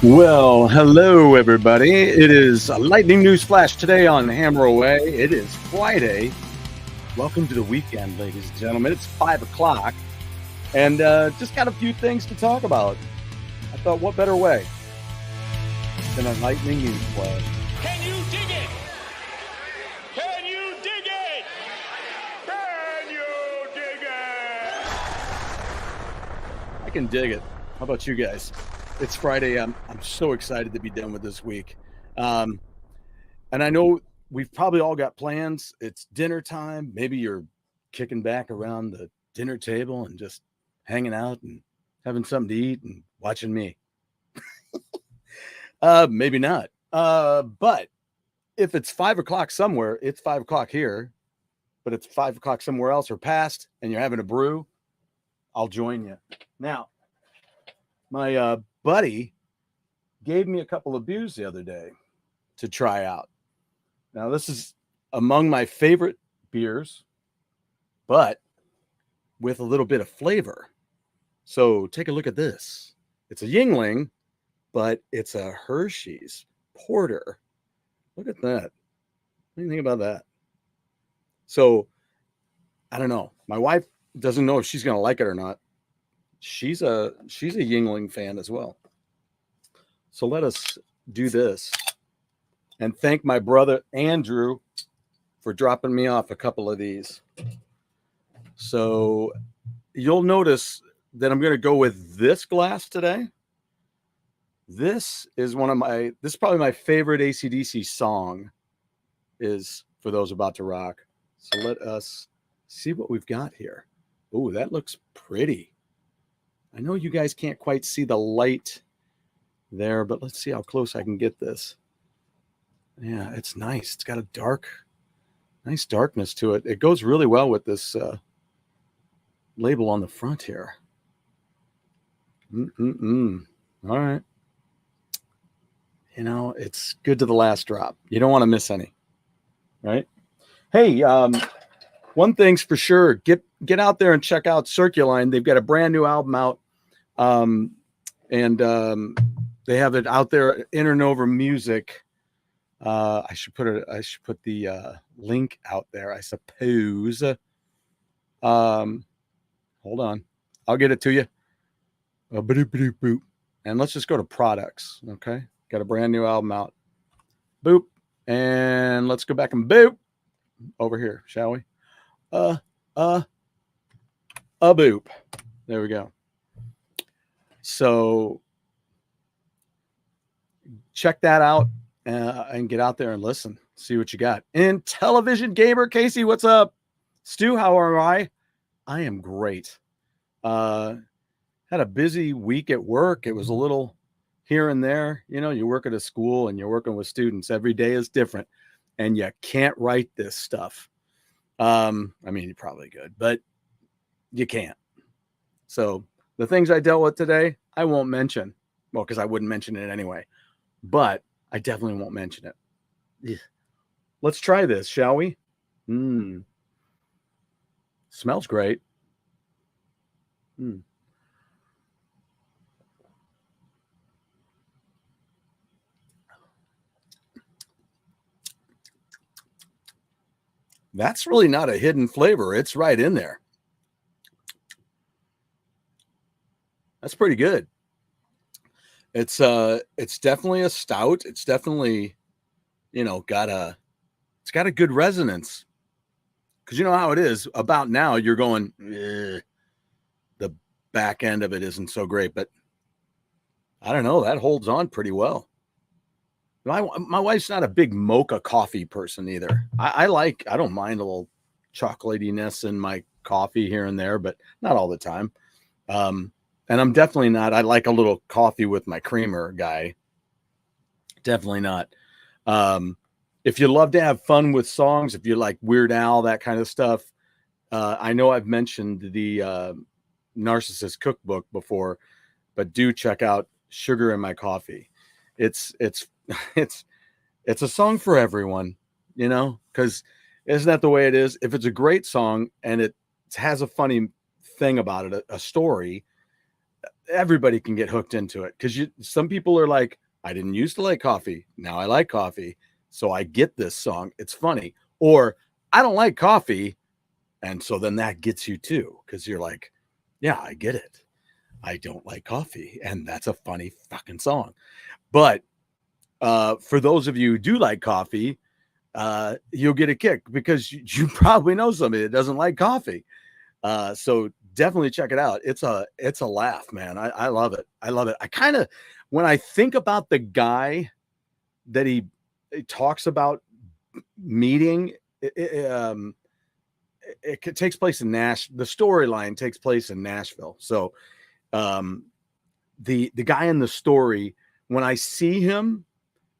Well, hello, everybody. It is a lightning news flash today on Hammer Away. It is Friday. Welcome to the weekend, ladies and gentlemen. It's 5 o'clock, and just got a few things to talk about. I thought, what better way than a lightning news flash? Can you dig it? Can you dig it? Can you dig it? I can dig it. How about you guys? It's Friday. I'm so excited to be done with this week. And I know we've probably all got plans. It's dinner time. Maybe you're kicking back around the dinner table and just hanging out and having something to eat and watching me. Maybe not. But if it's 5 o'clock somewhere, it's 5 o'clock here, but it's 5 o'clock somewhere else or past, and you're having a brew, I'll join you. Now, my buddy gave me a couple of beers the other day to try out. Now, this is among my favorite beers, but with a little bit of flavor. So take a look at this. It's a Yingling, but it's a Hershey's Porter. Look at that. What do you think about that? So, I don't know. My wife doesn't know if she's going to like it or not. She's a Yingling fan as well. So let us do this and thank my brother Andrew for dropping me off a couple of these. So you'll notice that I'm going to go with this glass today. This is this is probably my favorite AC/DC song, is For Those About to Rock. So let us see what we've got here. Oh, that looks pretty. I know you guys can't quite see the light there, but let's see how close I can get this. Yeah, it's nice. It's got a nice darkness to it. It goes really well with this label on the front here. All right. You know, it's good to the last drop. You don't want to miss any, right? Hey, one thing's for sure. Get out there and check out Circuline. They've got a brand new album out. They have it out there, Internova Music. I should put the link out there, I suppose. Hold on. I'll get it to you. And let's just go to products. Okay. Got a brand new album out. Boop. And let's go back and boop over here, shall we? A boop. There we go. So check that out and get out there and listen. See what you got. And Television Gamer Casey, what's up? Stu, how are I? I am great. Had a busy week at work. It was a little here and there. You know, you work at a school and you're working with students. Every day is different. And you can't write this stuff. I mean, you probably could, but you can't. So the things I dealt with today, I won't mention. Well, because I wouldn't mention it anyway. But I definitely won't mention it. Yeah. Let's try this, shall we? Smells great. That's really not a hidden flavor. It's right in there. That's pretty good. It's definitely a stout. It's definitely, you know, it's got a good resonance. Because you know how it is. About now, you're going, the back end of it isn't so great. But I don't know. That holds on pretty well. My wife's not a big mocha coffee person either. I don't mind a little chocolatiness in my coffee here and there, but not all the time. And I'm definitely not. I like a little coffee with my creamer guy. Definitely not. If you love to have fun with songs, if you like Weird Al, that kind of stuff, I know I've mentioned the Narcissist Cookbook before, but do check out Sugar in My Coffee. It's a song for everyone, you know, because isn't that the way it is? If it's a great song and it has a funny thing about it, a story, everybody can get hooked into it, because some people are like, I didn't used to like coffee, now I like coffee, so I get this song, it's funny. Or I don't like coffee, and so then that gets you too, because you're like, yeah, I get it, I don't like coffee, and that's a funny fucking song. But for those of you who do like coffee, you'll get a kick, because you probably know somebody that doesn't like coffee. So definitely check it out. It's a laugh, man. I love it. I love it. I kind of, when I think about the guy that he talks about meeting, it takes place in the storyline takes place in Nashville. So the guy in the story, when I see him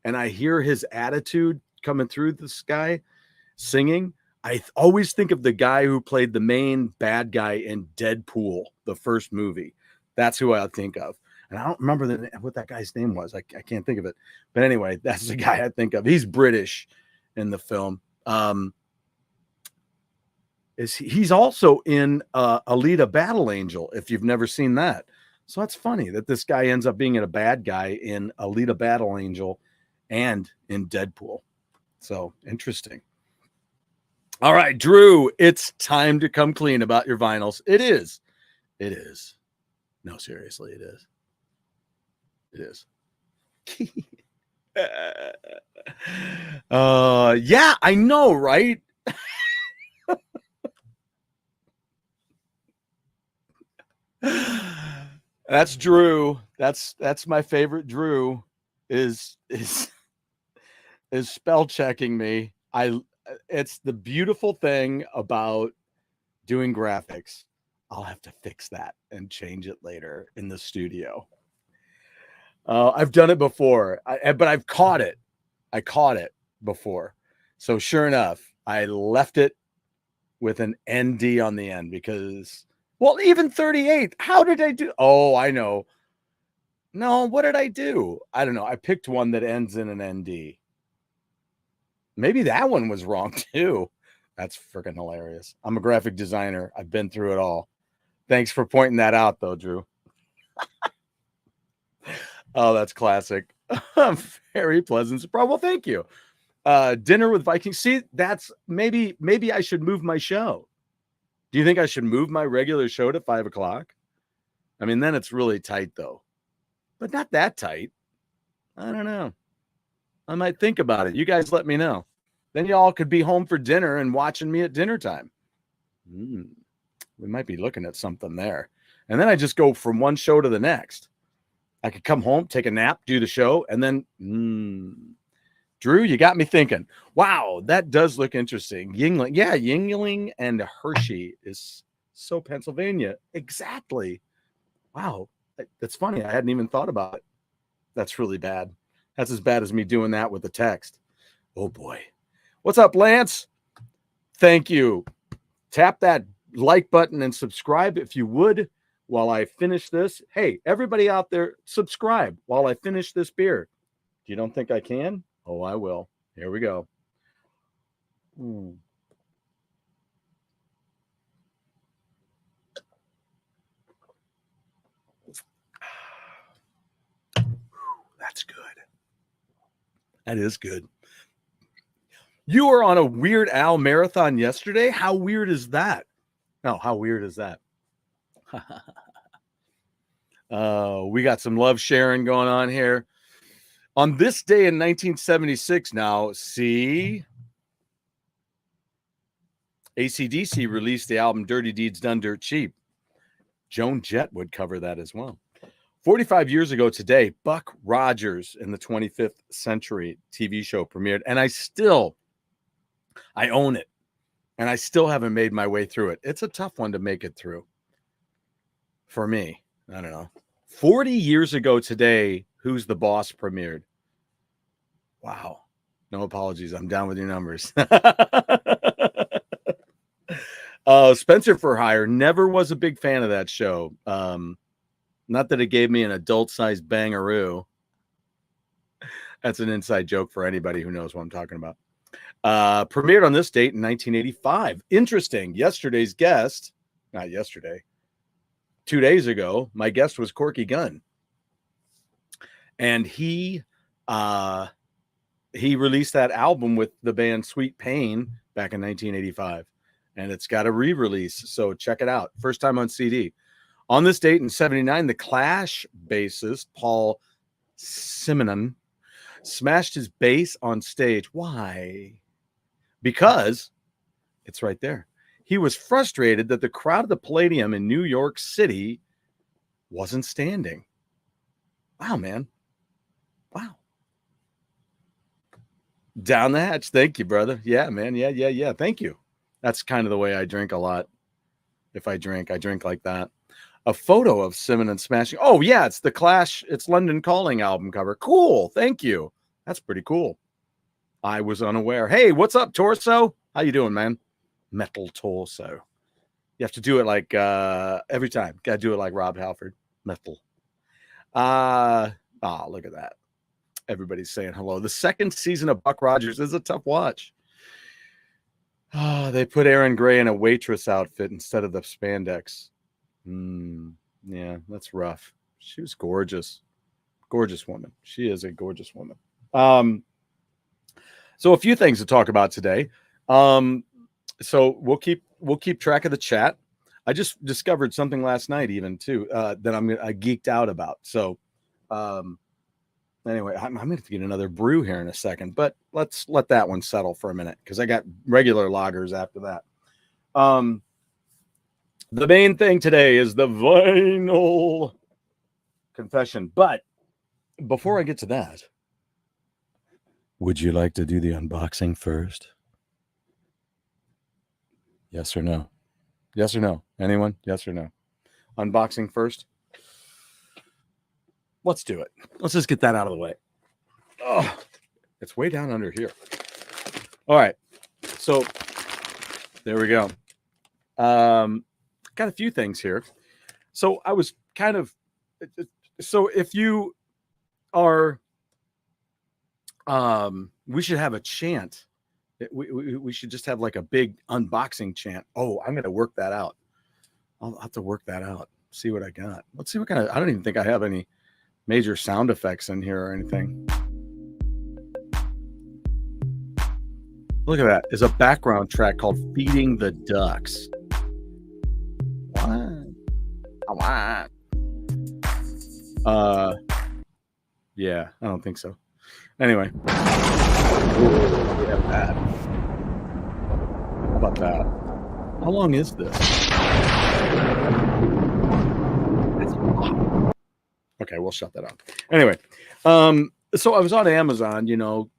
and I hear his attitude coming through this guy singing, I always think of the guy who played the main bad guy in Deadpool, the first movie. That's who I think of. And I don't remember what that guy's name was. I can't think of it. But anyway, that's the guy I think of. He's British in the film. He's also in Alita Battle Angel, if you've never seen that. So that's funny that this guy ends up being a bad guy in Alita Battle Angel and in Deadpool. So interesting. All right, Drew, it's time to come clean about your vinyls. It is. It is. No, seriously, it is. It is. Yeah, I know, right? That's Drew. That's my favorite Drew is spell checking me. It's the beautiful thing about doing graphics. I'll have to fix that and change it later in the studio. I've done it before, but I've caught it. I caught it before. So sure enough, I left it with an ND on the end because, well, even 38. How did I do? Oh, I know. No, what did I do? I don't know. I picked one that ends in an ND. Maybe that one was wrong too. That's freaking hilarious. I'm a graphic designer. I've been through it all. Thanks for pointing that out, though, Drew. Oh, that's classic. Very pleasant surprise. Well, thank you. Dinner with Viking. See, that's maybe I should move my show. Do you think I should move my regular show to 5 o'clock? I mean, then it's really tight, though. But not that tight. I don't know. I might think about it. You guys let me know. Then y'all could be home for dinner and watching me at dinner time. We might be looking at something there. And then I just go from one show to the next. I could come home, take a nap, do the show, and then, Drew, you got me thinking. Wow, that does look interesting. Yingling. Yeah, Yingling and Hershey is so Pennsylvania. Exactly. Wow, that's funny. I hadn't even thought about it. That's really bad. That's as bad as me doing that with the text. Oh, boy. What's up, Lance? Thank you. Tap that like button and subscribe if you would while I finish this. Hey, everybody out there, subscribe while I finish this beer. You don't think I can? Oh, I will. Here we go. That's good. That is good. You were on a Weird Al marathon yesterday? How weird is that? No, how weird is that? We got some love sharing going on here. On this day in 1976 now, see, AC/DC released the album Dirty Deeds Done Dirt Cheap. Joan Jett would cover that as well. 45 years ago today, Buck Rogers in the 25th Century TV show premiered, and I own it, and I still haven't made my way through it. It's a tough one to make it through for me. I don't know. 40 years ago today, Who's the Boss premiered. Wow. No apologies. I'm down with your numbers. Spencer for Hire. Never was a big fan of that show. Not that it gave me an adult-sized bangaroo. That's an inside joke for anybody who knows what I'm talking about. Premiered on this date in 1985. Interesting. Yesterday's guest, not yesterday, 2 days ago, my guest was Corky Gunn, and he released that album with the band Sweet Pain back in 1985, and it's got a re-release. So check it out. First time on CD. On this date in 79, the Clash bassist Paul Simonon smashed his bass on stage. Why? Because it's right there. He was frustrated that the crowd at the Palladium in New York City wasn't standing. Wow, man. Wow. Down the hatch. Thank you, brother. Yeah, man. Yeah. Thank you. That's kind of the way I drink a lot. If I drink like that. A photo of Simonon smashing. Oh, yeah, it's the Clash. It's London Calling album cover. Cool. Thank you. That's pretty cool. I was unaware. Hey, what's up, Torso? How you doing, man? Metal Torso. You have to do it like every time. Got to do it like Rob Halford. Metal. Look at that. Everybody's saying hello. The second season of Buck Rogers is a tough watch. They put Aaron Gray in a waitress outfit instead of the spandex. Yeah, that's rough. She was gorgeous. Gorgeous woman. She is a gorgeous woman. So a few things to talk about today. So we'll keep track of the chat. I just discovered something last night even too that I geeked out about. So anyway, I'm going to get another brew here in a second, but let's let that one settle for a minute because I got regular lagers after that. The main thing today is the vinyl confession. But before I get to that, would you like to do the unboxing first? Yes or no? Yes or no? Anyone? Yes or no? Unboxing first? Let's do it. Let's just get that out of the way. Oh, it's way down under here. All right. So there we go. Got a few things here. So I was kind of, so if you are, we should have a chant. We should just have like a big unboxing chant. Oh, I'm going to work that out. I'll have to work that out. See what I got. Let's see what kind of, I don't even think I have any major sound effects in here or anything. Look at that. There's a background track called Feeding the Ducks. What? Yeah, I don't think so. Anyway. Ooh, we have that. How about that? How long is this? Okay, we'll shut that off. Anyway, so I was on Amazon,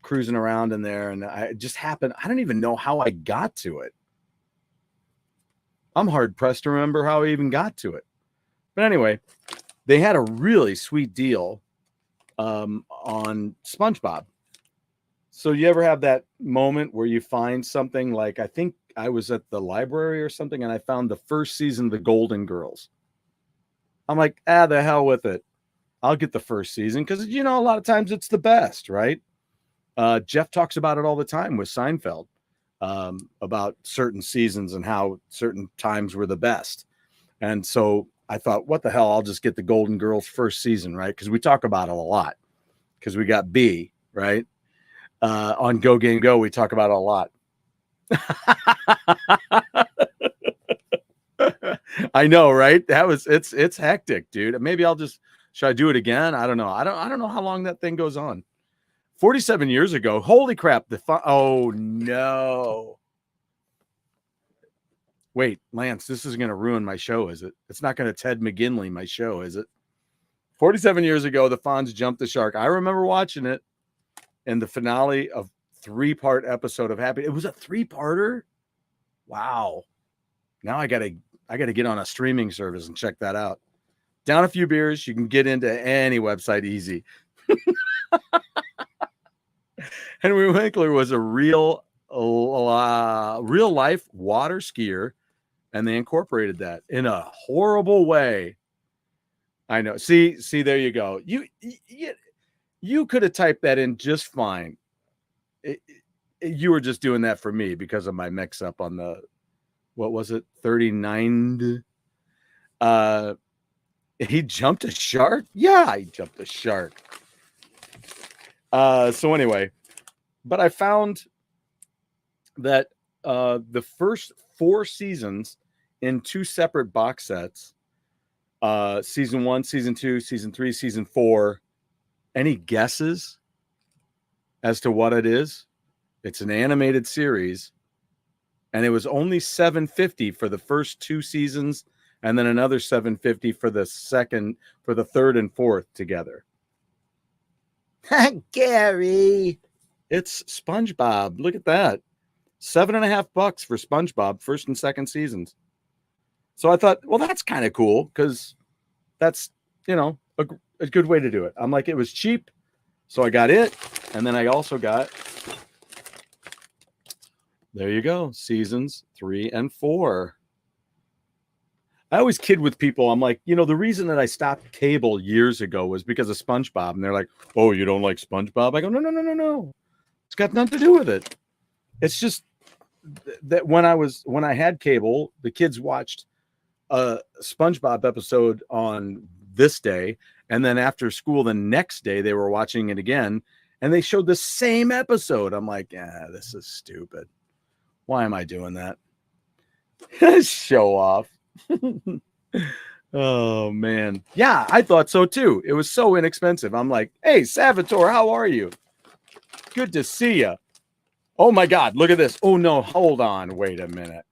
cruising around in there, and I just happened. I don't even know how I got to it. I'm hard pressed to remember how I even got to it. But anyway, they had a really sweet deal on SpongeBob. So you ever have that moment where you find something like, I think I was at the library or something, and I found the first season of the Golden Girls. I'm like, the hell with it. I'll get the first season because, a lot of times it's the best, right? Jeff talks about it all the time with Seinfeld, about certain seasons and how certain times were the best. And so I thought, what the hell? I'll just get the Golden Girls first season, right? Because we talk about it a lot because we got B, right? On Go Game Go, we talk about it a lot. I know, right? It's hectic, dude. Maybe should I do it again? I don't know. I don't know how long that thing goes on. 47 years ago. Holy crap. Oh no. Wait, Lance, this is going to ruin my show, is it? It's not going to Ted McGinley my show, is it? 47 years ago, the Fonz jumped the shark. I remember watching it in the finale of 3-part episode of Happy. It was a 3-parter. Wow. Now I gotta get on a streaming service and check that out. Down a few beers, you can get into any website easy. Henry Winkler was a real life water skier, and they incorporated that in a horrible way. I know. See, there you go. You could have typed that in just fine. You were just doing that for me because of my mix up on the, what was it, 39? He jumped a shark? Yeah, he jumped a shark. So anyway, but I found that the first 4 seasons in 2 separate box sets, season 1, season 2, season 3, season 4. Any guesses as to what it is? It's an animated series, and it was only $7.50 for the first 2 seasons, and then another $7.50 for the third and fourth together. Gary, it's SpongeBob. Look at that, $7.50 for SpongeBob first and second seasons. So I thought, well, that's kind of cool because that's a good way to do it. I'm like, it was cheap, so I got it, and then I also got. There you go, seasons 3 and 4. I always kid with people. I'm like, the reason that I stopped cable years ago was because of SpongeBob. And they're like, oh, you don't like SpongeBob? I go, no. It's got nothing to do with it. It's just that when I had cable, the kids watched a SpongeBob episode on this day. And then after school, the next day, they were watching it again. And they showed the same episode. I'm like, this is stupid. Why am I doing that? Show off. Oh, man. Yeah, I thought so, too. It was so inexpensive. I'm like, hey, Salvatore, how are you? Good to see you. Oh, my God. Look at this. Oh, no. Hold on. Wait a minute.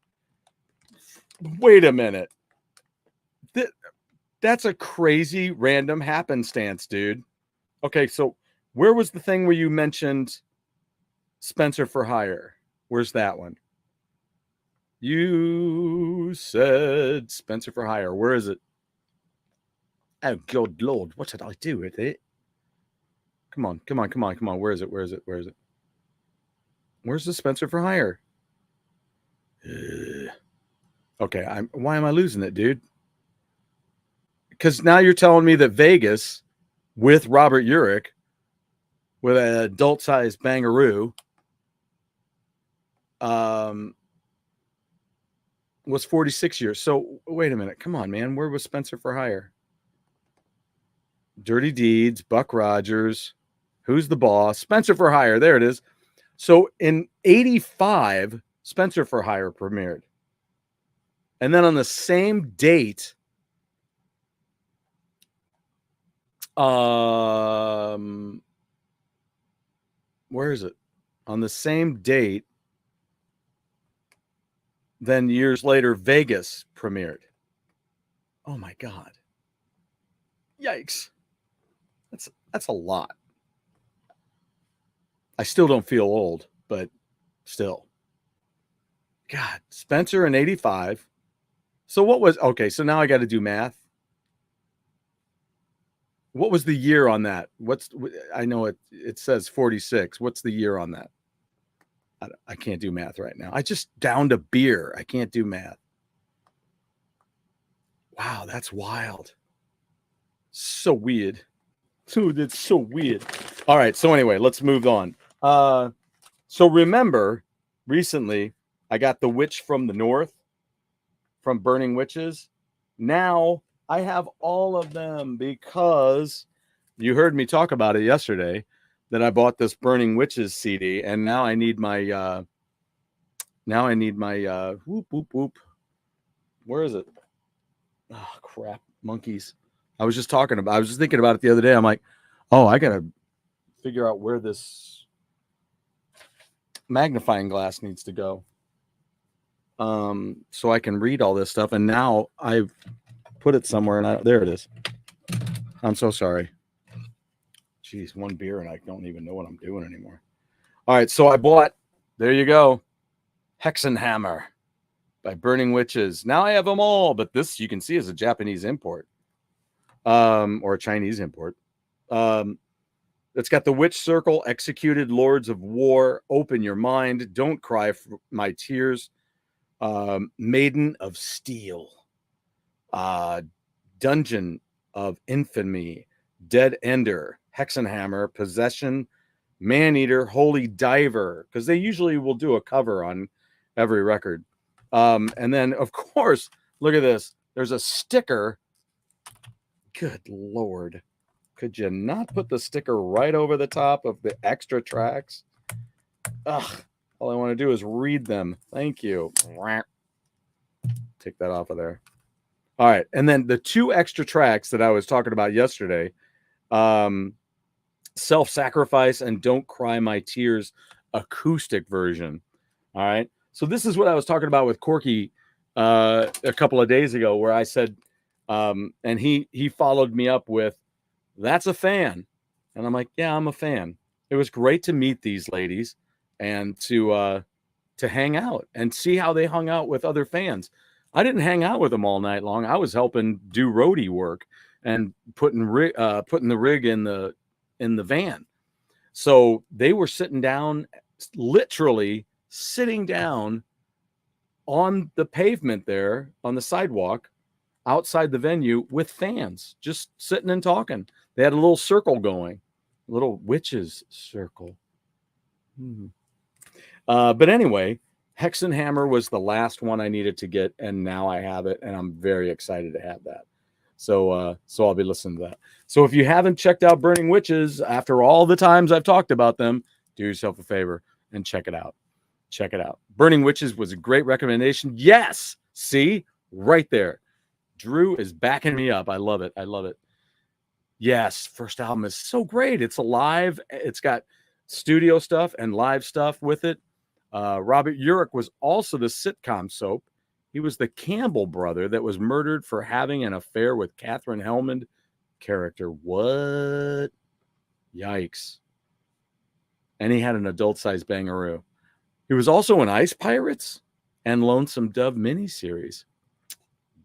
That's a crazy random happenstance, dude. Okay, so where was the thing where you mentioned Spencer for Hire? Where's that one? You said Spencer for Hire. Where is it? Oh, good Lord. What did I do with it? Come on. Where is it? Where's the Spencer for Hire? Okay, why am I losing it, dude? Because now you're telling me that Vegas with Robert Urich with an adult-sized bangaroo was 46 years. So wait a minute. Come on, man. Where was Spencer for Hire? Dirty Deeds, Buck Rogers. Who's the boss? Spencer for Hire. There it is. So in 85, Spencer for Hire premiered. And then on the same date, where is it? On the same date, then years later, Vegas premiered. Oh my God. Yikes. That's a lot. I still don't feel old, but still. God, Spencer in 85. So what was, okay, so now I got to do math. What was the year on that? I know it says 46. What's the year on that? I can't do math right now. I just downed a beer. I can't do math. Wow, that's wild. So weird. Dude, it's so weird. All right, so anyway, let's move on. So remember, recently, I got the Witch from the North from Burning Witches. Now I have all of them because you heard me talk about it yesterday that I bought this Burning Witches CD, and now I need my whoop whoop whoop. Where is it? Oh crap, monkeys. I was just thinking about it the other day. I'm like, oh, I gotta figure out where this magnifying glass needs to go. So I can read all this stuff. And now I've put it somewhere, and there it is. I'm so sorry. Jeez, one beer and I don't even know what I'm doing anymore. All right, so I bought, there you go, Hexenhammer by Burning Witches. Now I have them all, but this you can see is a Japanese import, or a Chinese import. It's got the Witch Circle, Executed Lords of War, Open Your Mind, Don't Cry for My Tears, Maiden of Steel, Dungeon of Infamy, Dead Ender, Hexenhammer, Possession, Maneater, Holy Diver, because they usually will do a cover on every record. And then, of course, look at this. There's a sticker Good Lord. Could you not put the sticker right over the top of the extra tracks? Ugh. All I want to do is read them. Thank you. Take that off of there. All right. And then the 2 extra tracks that I was talking about yesterday, Self-Sacrifice and Don't Cry My Tears acoustic version. All right. So this is what I was talking about with Corky a couple of days ago, where I said, and he followed me up with, "That's a fan." And I'm like, "Yeah, I'm a fan." It was great to meet these ladies and to hang out and see how they hung out with other fans. I didn't hang out with them all night long. I was helping do roadie work and putting the rig in the van. So they were sitting down, literally sitting down on the pavement there on the sidewalk outside the venue with fans, just sitting and talking. They had a little circle going, a little witches circle. But anyway, Hex and Hammer was the last one I needed to get, and now I have it, and I'm very excited to have that. So I'll be listening to that. So if you haven't checked out Burning Witches, after all the times I've talked about them, do yourself a favor and check it out. Check it out. Burning Witches was a great recommendation. Yes. See, right there. Drew is backing me up. I love it. I love it. Yes. First album is so great. It's alive. It's got studio stuff and live stuff with it. Robert Urich was also the sitcom soap. He was the Campbell brother that was murdered for having an affair with Catherine Hellman character. What? Yikes. And he had an adult-sized bangaroo. He was also in Ice Pirates and Lonesome Dove miniseries.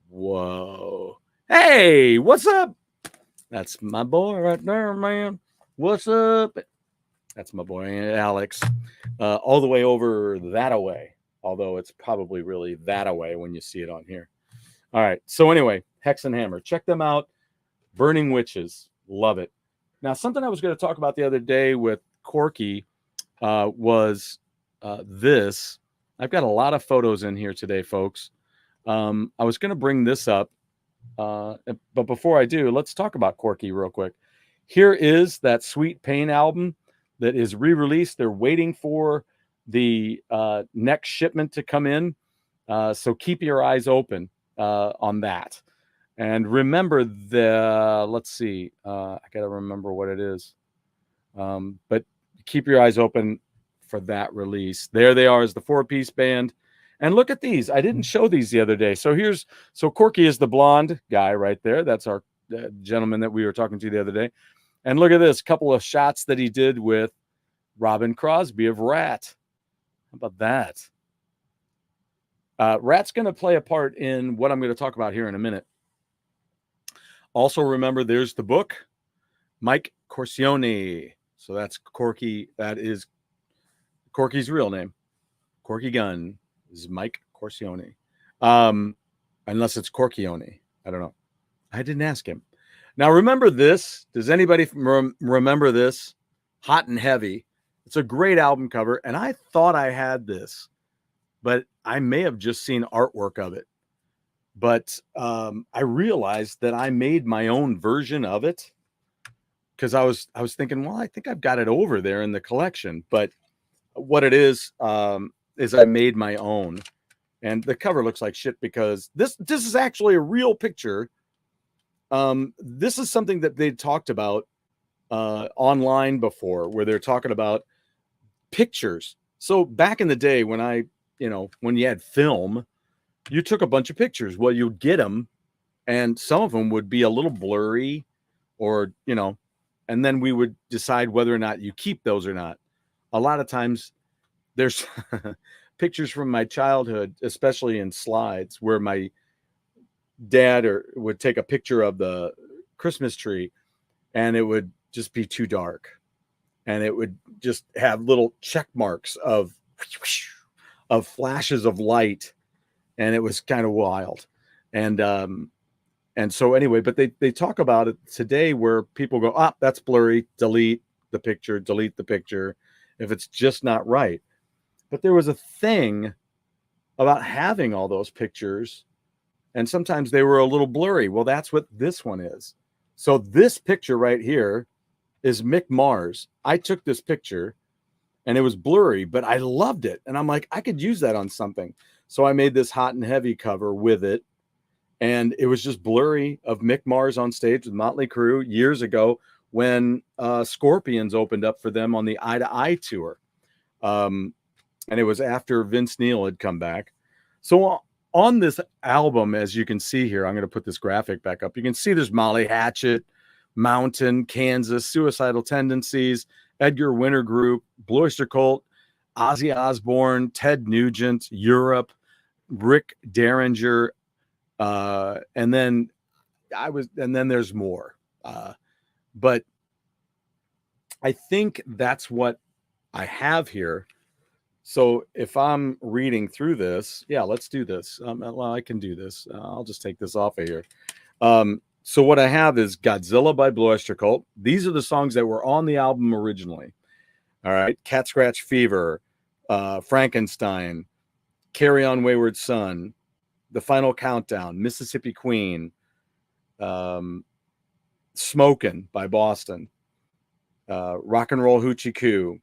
Whoa. Hey, what's up? That's my boy right there, man. What's up? That's my boy, Alex. All the way over that away. Although it's probably really that away when you see it on here. All right. So anyway, Hex and Hammer. Check them out. Burning Witches. Love it. Now, something I was going to talk about the other day with Corky was this. I've got a lot of photos in here today, folks. I was going to bring this up. But before I do, let's talk about Corky real quick. Here is that Sweet Pain album that is re-released. They're waiting for the next shipment to come in. So keep your eyes open on that. And remember let's see, I got to remember what it is. But keep your eyes open for that release. There they are as the 4-piece band. And look at these. I didn't show these the other day. So Corky is the blonde guy right there. That's our gentleman that we were talking to the other day. And look at this couple of shots that he did with Robin Crosby of Rat. How about that? Rat's going to play a part in what I'm going to talk about here in a minute. Also, remember, there's the book, Mike Corcione. So that's Corky. That is Corky's real name. Corky Gunn is Mike Corcione. Unless it's Corcione. I don't know. I didn't ask him. Now, remember this. Does anybody remember this? Hot and Heavy. It's a great album cover, and I thought I had this, but I may have just seen artwork of it. But I realized that I made my own version of it because I was thinking, well, I think I've got it over there in the collection. But what it is I made my own, and the cover looks like shit because this is actually a real picture. This is something that they talked about online before, where they're talking about pictures. So back in the day when when you had film, you took a bunch of pictures. Well, you'd get them, and some of them would be a little blurry, or and then we would decide whether or not you keep those or not. A lot of times, there's pictures from my childhood, especially in slides, where my dad would take a picture of the Christmas tree, and it would just be too dark, and it would just have little check marks of flashes of light, and it was kind of wild. And so anyway, but they talk about it today where people go, that's blurry, delete the picture if it's just not right. But there was a thing about having all those pictures, and sometimes they were a little blurry. Well, that's what this one is. So this picture right here is Mick Mars. I took this picture and it was blurry, but I loved it. And I'm like, I could use that on something. So I made this hot and heavy cover with it. And it was just blurry of Mick Mars on stage with Motley Crue years ago when Scorpions opened up for them on the Eye to Eye tour. And it was after Vince Neil had come back. So on this album, as you can see here, I'm going to put this graphic back up. You can see there's Molly Hatchet, Mountain, Kansas, Suicidal Tendencies, Edgar Winter Group, Blue Oyster Cult, Ozzy Osbourne, Ted Nugent, Europe, Rick Derringer, and then there's more. But I think that's what I have here. So if I'm reading through this, yeah, let's do this. Well, I can do this. I'll just take this off of here. So what I have is Godzilla by Blue Oyster Cult. These are the songs that were on the album originally. All right. Cat Scratch Fever, Frankenstein, Carry On Wayward Son, The Final Countdown, Mississippi Queen, Smokin' by Boston, Rock and Roll Hoochie Coo,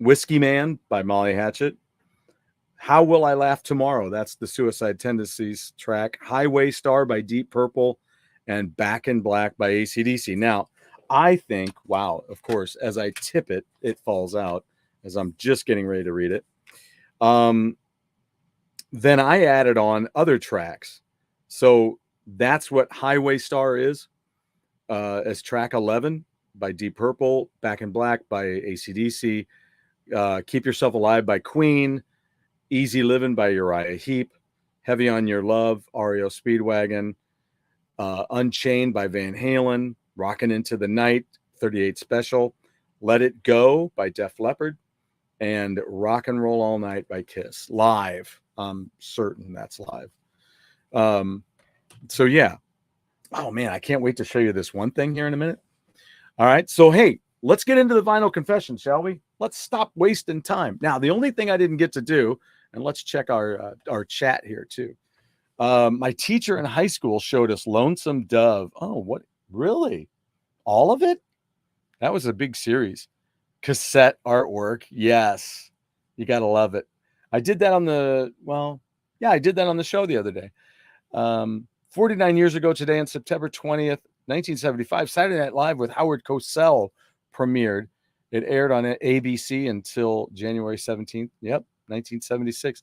Whiskey Man by Molly Hatchet, How Will I Laugh Tomorrow? That's the Suicide Tendencies track, Highway Star by Deep Purple, and Back in Black by AC/DC. Now, I think, wow, of course, as I tip it, it falls out as I'm just getting ready to read it. Then I added on other tracks. So that's what Highway Star is, as track 11 by Deep Purple, Back in Black by AC/DC, Keep Yourself Alive by Queen, Easy Living by Uriah Heep, Heavy on Your Love, REO Speedwagon, Unchained by Van Halen, Rockin' Into the Night, 38 Special, Let It Go by Def Leppard, and Rock and Roll All Night by Kiss. Live. I'm certain that's live. So yeah. Oh man, I can't wait to show you this one thing here in a minute. All right. So hey, let's get into the vinyl confession, shall we? Let's stop wasting time. Now, the only thing I didn't get to do, and let's check our chat here too. My teacher in high school showed us Lonesome Dove. Oh, what? Really? All of it? That was a big series. Cassette artwork. Yes. You got to love it. I did that on the show the other day. 49 years ago today, on September 20th, 1975, Saturday Night Live with Howard Cosell premiered. It aired on ABC until January 17th. Yep, 1976.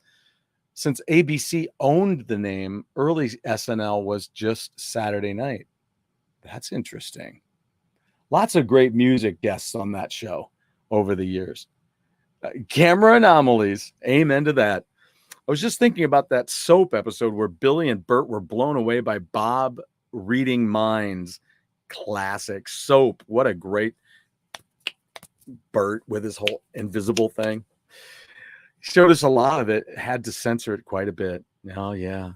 Since ABC owned the name, early SNL was just Saturday night. That's interesting. Lots of great music guests on that show over the years. Camera anomalies. Amen to that. I was just thinking about that Soap episode where Billy and Bert were blown away by Bob reading minds. Classic. Soap. What a great Bert with his whole invisible thing. Showed us a lot of it. Had to censor it quite a bit. Oh, yeah.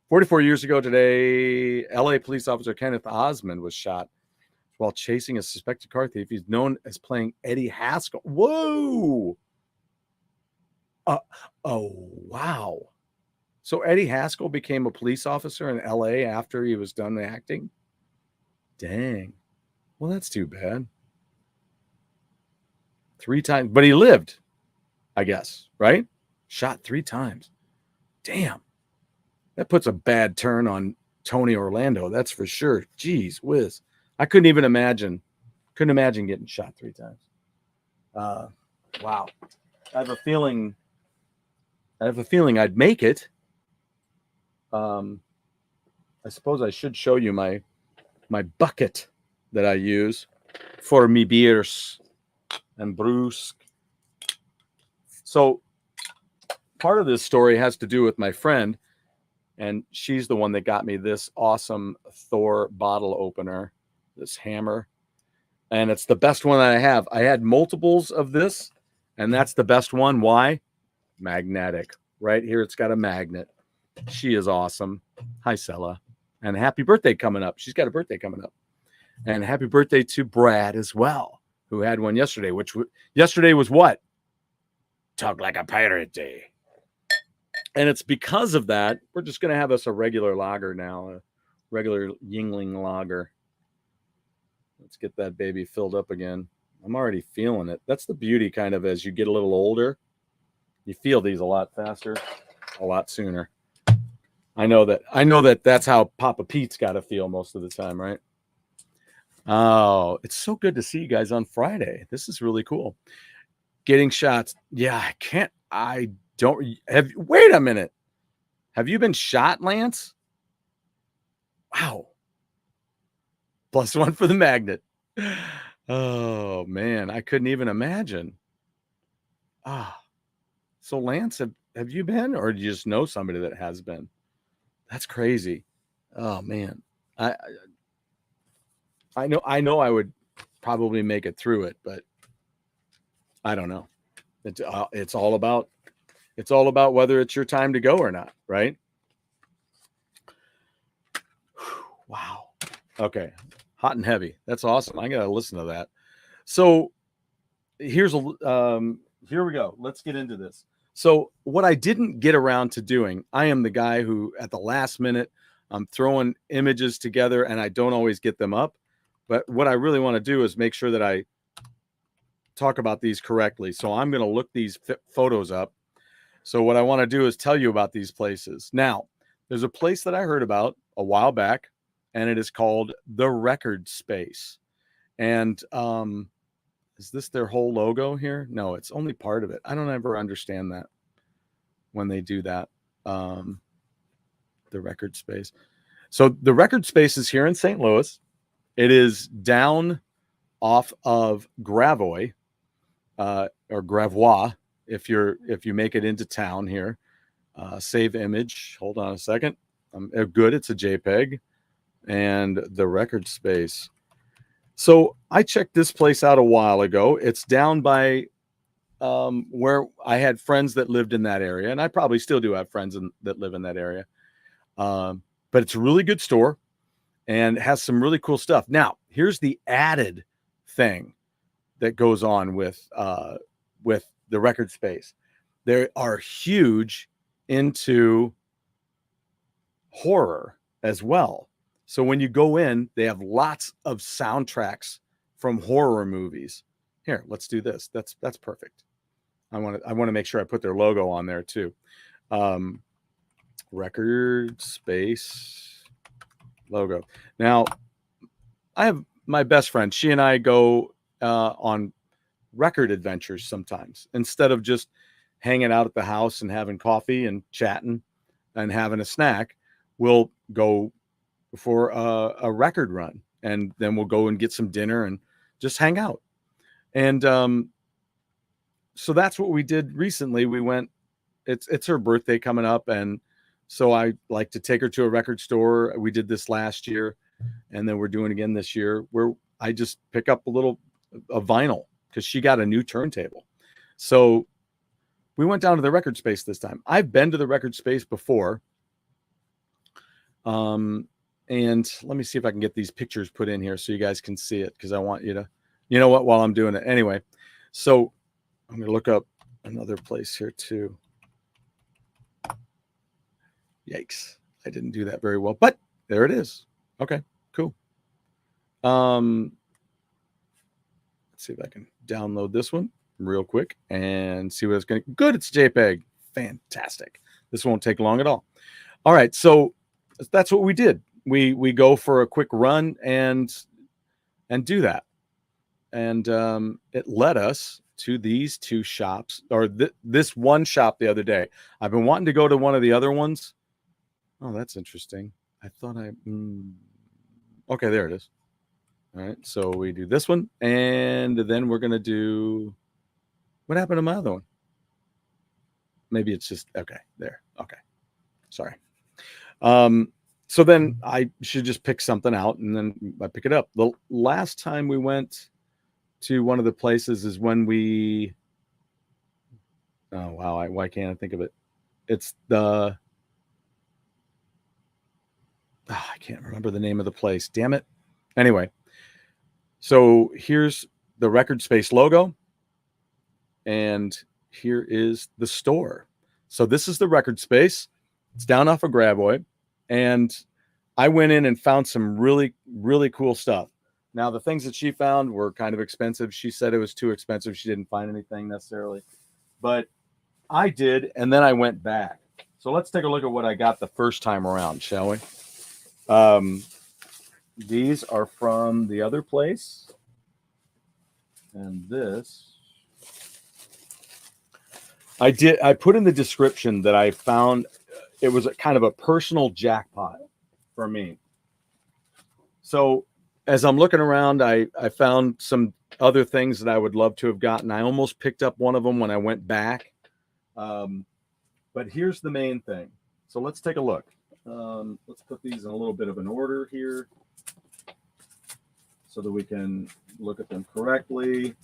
44 years ago today, LA police officer Kenneth Osmond was shot while chasing a suspected car thief. He's known as playing Eddie Haskell. Whoa. Oh, wow. So Eddie Haskell became a police officer in LA after he was done acting? Dang. Well, that's too bad. 3 times. But he lived, I guess, right? Shot 3 times. Damn. That puts a bad turn on Tony Orlando. That's for sure. Jeez whiz. I couldn't even imagine. Couldn't imagine getting shot 3 times. Wow. I have a feeling I'd make it. I suppose I should show you my bucket that I use for me beers and brews. So part of this story has to do with my friend, and she's the one that got me this awesome Thor bottle opener, this hammer. And it's the best one that I have. I had multiples of this, and that's the best one. Why? Magnetic. Right here, it's got a magnet. She is awesome. Hi, Sella. And happy birthday coming up. She's got a birthday coming up. And happy birthday to Brad as well, who had one yesterday, yesterday was what? Talk Like a Pirate Day. And it's because of that, we're just going to have us a regular lager now. regular Yingling lager. Let's get that baby filled up again. I'm already feeling it. That's the beauty, kind of, as you get a little older, you feel these a lot faster, a lot sooner. I know that that's how Papa Pete's got to feel most of the time, right? Oh, it's so good to see you guys on Friday. This is really cool. Getting shots. Yeah, I don't have. Wait a minute. Have you been shot, Lance? Wow. +1 for the magnet. Oh man, I couldn't even imagine. So Lance, have you been, or do you just know somebody that has been? That's crazy. Oh man, I know I would probably make it through it, but I don't know. It's all about whether it's your time to go or not, right? Wow. Okay, hot and heavy. That's awesome. I gotta listen to that. So here we go. Let's get into this. So what I didn't get around to doing, I am the guy who at the last minute, I'm throwing images together and I don't always get them up. But what I really want to do is make sure that I talk about these correctly. So I'm going to look these photos up. So what I want to do is tell you about these places. Now, there's a place that I heard about a while back, and it is called the Record Space. And is this their whole logo here? No, it's only part of it. I don't ever understand that when they do that. The Record Space. So the Record Space is here in St. Louis. It is down off of Gravois, or Gravois, if you make it into town here. Save image. Hold on a second. Good. It's a JPEG. And the Record Space. So I checked this place out a while ago. It's down by where I had friends that lived in that area, and I probably still do have friends that live in that area. But it's a really good store and has some really cool stuff. Now, here's the added thing that goes on with the Record Space. They are huge into horror as well. So when you go in, they have lots of soundtracks from horror movies. Here, let's do this. That's perfect. I want to make sure I put their logo on there too. Record Space logo. Now, I have my best friend. She and I go on record adventures sometimes. Instead of just hanging out at the house and having coffee and chatting and having a snack, we'll go for a record run, and then we'll go and get some dinner and just hang out. And so that's what we did recently. We went, it's her birthday coming up, and so I like to take her to a record store. We did this last year, and then we're doing it again this year, where I just pick up a vinyl because she got a new turntable. So we went down to the Record Space this time. I've been to the Record Space before. And let me see if I can get these pictures put in here so you guys can see it, because I want you to, you know what, while I'm doing it. Anyway, so I'm going to look up another place here too. Yikes. I didn't do that very well, but there it is. Okay, cool. Let's see if I can download this one real quick and see what it's going to. Good, it's JPEG. Fantastic. This won't take long at all. All right, so that's what we did. We go for a quick run and do that. And it led us to these two shops, or this one shop the other day. I've been wanting to go to one of the other ones. Oh, that's interesting. I thought okay, there it is. All right, so we do this one, and then we're going to do, what happened to my other one? Maybe it's just, okay, there. Okay, sorry. So then I should just pick something out, and then I pick it up. The last time we went to one of the places is when we, oh, wow, why can't I think of it? It's the, I can't remember the name of the place. Damn it. Anyway, so here's the Record Space logo, and here is the store. So this is the Record Space. It's down off of Gravois, and I went in and found some really, really cool stuff. Now, the things that she found were kind of expensive. She said it was too expensive. She didn't find anything necessarily, but I did. And then I went back. So let's take a look at what I got the first time around, shall we? These are from the other place. And this, I put in the description that I found it was a kind of a personal jackpot for me. So as I'm looking around, I found some other things that I would love to have gotten. I almost picked up one of them when I went back. But here's the main thing. So let's take a look. Let's put these in a little bit of an order here so that we can look at them correctly.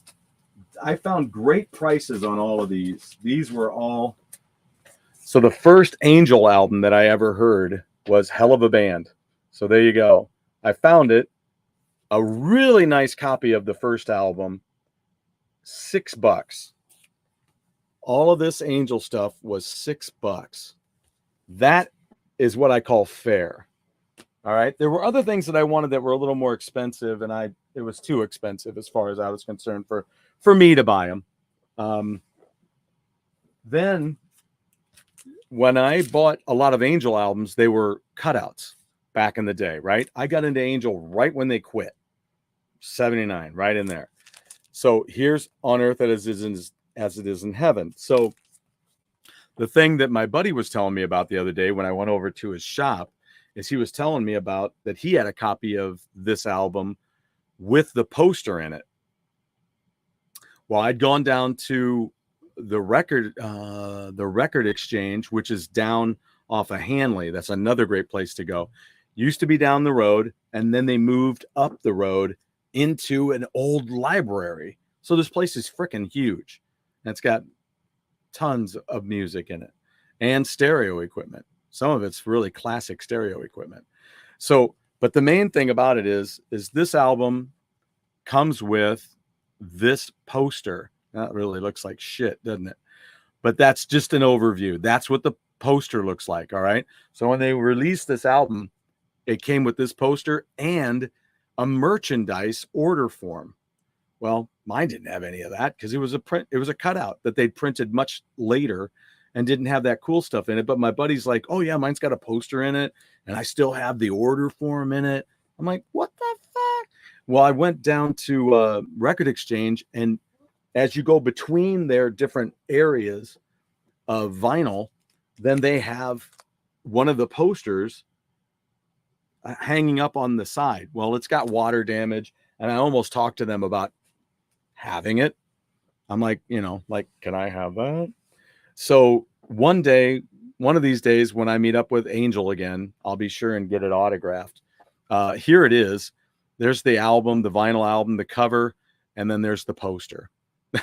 I found great prices on all of these. These were all. So the first Angel album that I ever heard was Hell of a Band. So there you go. I found it. A really nice copy of the first album, $6. All of this Angel stuff was $6. That is what I call fair. All right. There were other things that I wanted that were a little more expensive, and it was too expensive as far as I was concerned for me to buy them. Then when I bought a lot of Angel albums, they were cutouts back in the day, right? I got into Angel right when they quit. 79, right in there. So here's On Earth as it is in Heaven. So the thing that my buddy was telling me about the other day when I went over to his shop is he was telling me about that he had a copy of this album with the poster in it. Well, I'd gone down to the record exchange, which is down off of Hanley. That's another great place to go. Used to be down the road, and then they moved up the road into an old library. So this place is freaking huge. And it's got tons of music in it and stereo equipment. Some of it's really classic stereo equipment. So, but the main thing about it is this album comes with this poster. That really looks like shit, doesn't it? But that's just an overview. That's what the poster looks like. All right. So when they released this album, it came with this poster and a merchandise order form. Well, mine didn't have any of that because it was a cutout that they'd printed much later and didn't have that cool stuff in it. But my buddy's like, oh yeah, mine's got a poster in it and I still have the order form in it. I'm like, what the fuck? Well, I went down to Record Exchange, and as you go between their different areas of vinyl, then they have one of the posters hanging up on the side. Well, it's got water damage, and I almost talked to them about having it. I'm like, can I have that? So one of these days when I meet up with Angel again, I'll be sure and get it autographed. Here it is. There's the album, the vinyl album, the cover, and then there's the poster.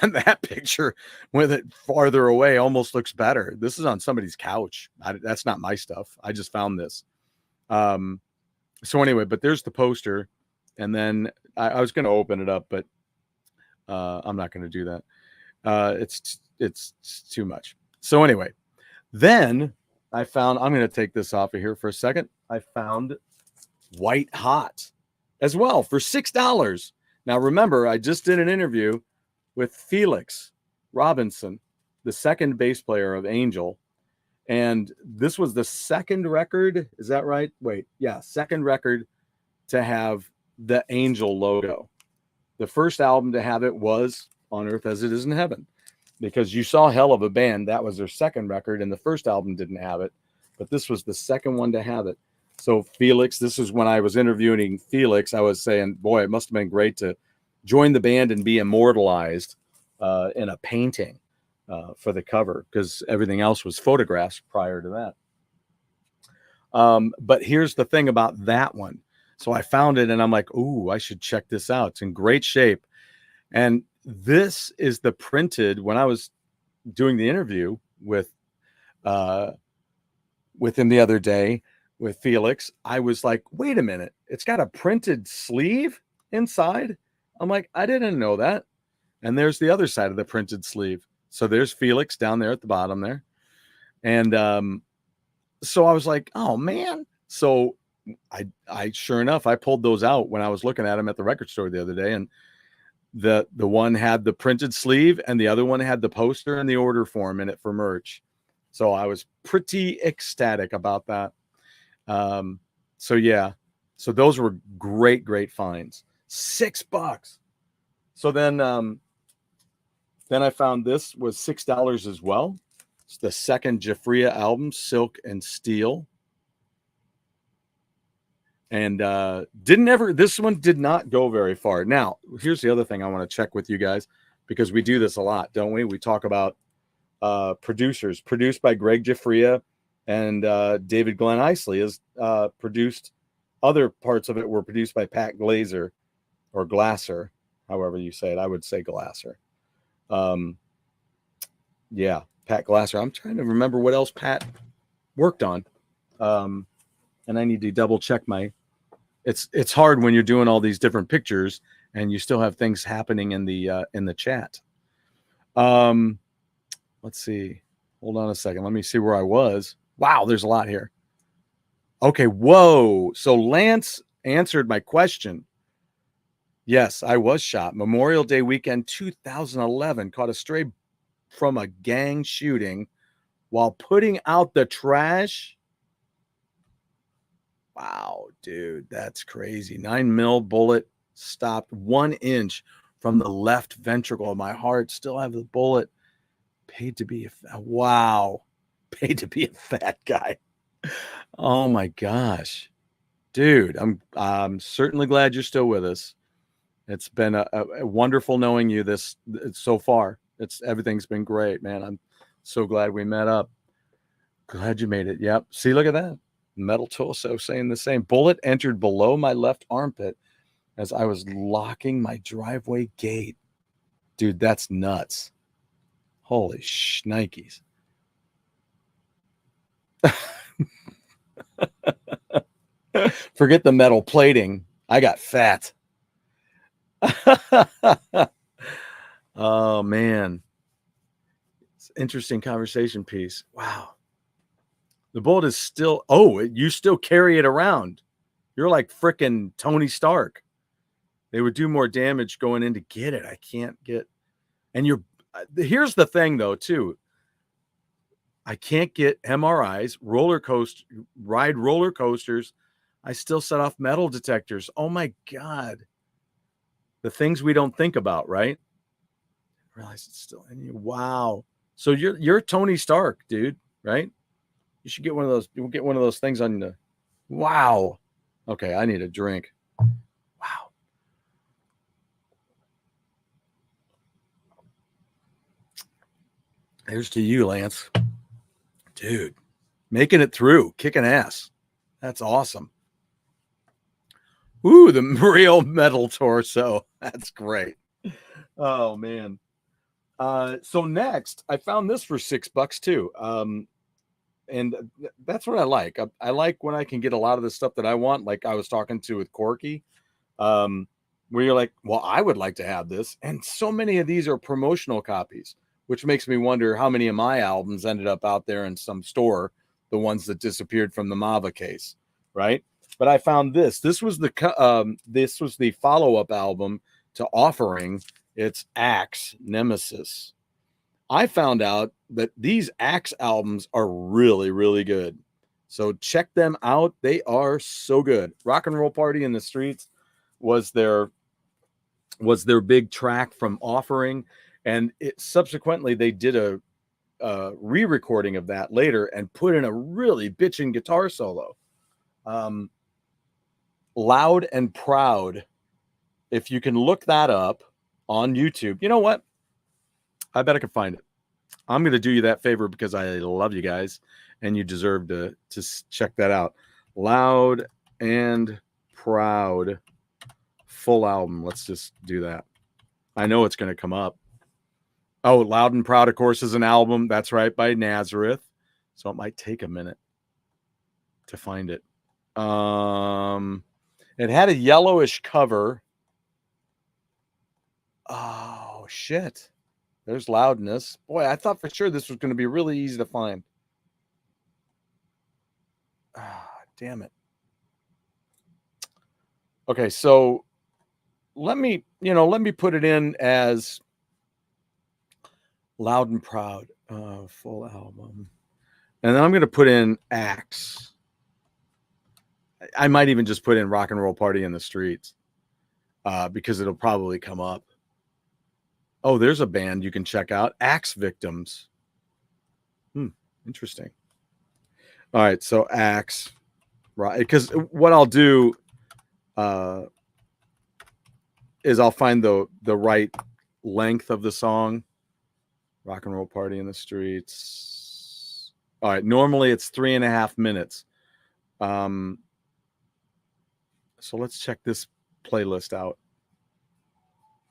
And that picture with it farther away almost looks better. This is on somebody's couch. That's not my stuff. I just found this. So anyway, but there's the poster. And then I was going to open it up, but I'm not going to do that. It's too much. So anyway, then I'm going to take this off of here for a second. I found White Hot as well for $6. Now, remember, I just did an interview with Felix Robinson, the second bass player of Angel. And this was the second record. Is that right? Wait, yeah. Second record to have the Angel logo. The first album to have it was On Earth as It Is in Heaven, because you saw Hell of a Band. That was their second record, and the first album didn't have it, but this was the second one to have it. So Felix, this is when I was interviewing Felix, I was saying, boy, it must have been great to join the band and be immortalized in a painting for the cover, because everything else was photographs prior to that. But here's the thing about that one. So I found it and I'm like, ooh, I should check this out. It's in great shape. And this is the printed, when I was doing the interview with him the other day with Felix, I was like, wait a minute, it's got a printed sleeve inside. I'm like, I didn't know that. And there's the other side of the printed sleeve. So there's Felix down there at the bottom there. And so I was like, oh man. So I sure enough, I pulled those out when I was looking at them at the record store the other day, and the one had the printed sleeve and the other one had the poster and the order form in it for merch. So I was pretty ecstatic about that. So yeah, so those were great finds. $6. So then I found this was $6 as well. It's the second Jafria album, Silk and Steel. And this one did not go very far. Now, here's the other thing I want to check with you guys, because we do this a lot, don't we? We talk about producers. Produced by Greg Jafria and David Glenn Isley is produced. Other parts of it were produced by Pat Glazer or Glasser, however you say it. I would say Glasser. Yeah, Pat Glasser. I'm trying to remember what else Pat worked on. And I need to double check my. It's hard when you're doing all these different pictures and you still have things happening in the chat. Let's see. Hold on a second. Let me see where I was. Wow, there's a lot here. Okay, whoa. So Lance answered my question. Yes, I was shot. Memorial Day weekend 2011. Caught a stray from a gang shooting while putting out the trash. Wow, dude, that's crazy. 9mm bullet stopped 1 inch from the left ventricle of my heart. Still have the bullet. Paid to be wow. Paid to be a fat guy. Oh my gosh. Dude, I'm certainly glad you're still with us. It's been a wonderful knowing you this so far. Everything's been great, man. I'm so glad we met up. Glad you made it. Yep. See, look at that. Metal torso saying the same. Bullet entered below my left armpit as I was locking my driveway gate. Dude, that's nuts. Holy shnikes. Forget the metal plating. I got fat. Oh, man. It's an interesting conversation piece. Wow. The bullet is still, you still carry it around. You're like frickin' Tony Stark. They would do more damage going in to get it. I can't get, and here's the thing though, too. I can't get MRIs, ride roller coasters. I still set off metal detectors. Oh my God. The things we don't think about, right? I realize it's still in you. Wow. So you're Tony Stark, dude, right? You should get one of those. You'll get one of those things on the. Wow. Okay, I need a drink. Wow. Here's to you, Lance. Dude, making it through, kicking ass. That's awesome. Ooh, the real metal torso. That's great. Oh man. So next, I found this for $6 too. And that's what I like. I like when I can get a lot of the stuff that I want. Like I was talking to with Corky, where you're like, well, I would like to have this. And so many of these are promotional copies, which makes me wonder how many of my albums ended up out there in some store, the ones that disappeared from the Mava case, right? But I found this. This was the follow-up album to Offering. It's Axe Nemesis. I found out that these Axe albums are really, really good. So check them out. They are so good. Rock and Roll Party in the Streets was their big track from Offering. And subsequently they did a re-recording of that later and put in a really bitchin' guitar solo. Loud and Proud. If you can look that up on YouTube, you know what? I bet I can find it. I'm going to do you that favor because I love you guys and you deserve to check that out. Loud and Proud full album. Let's just do that. I know it's going to come up. Oh, Loud and Proud, of course, is an album. That's right, by Nazareth. So it might take a minute to find it. It had a yellowish cover. Oh, shit. There's Loudness. Boy, I thought for sure this was going to be really easy to find. Ah, damn it. Okay, so let me put it in as Loud and Proud, full album. And then I'm going to put in Axe. I might even just put in Rock and Roll Party in the Streets because it'll probably come up. Oh, there's a band you can check out, Axe Victims. Interesting. All right, so Axe, right? Because what I'll do is I'll find the right length of the song. Rock and Roll Party in the Streets. All right, normally it's 3.5 minutes. So let's check this playlist out.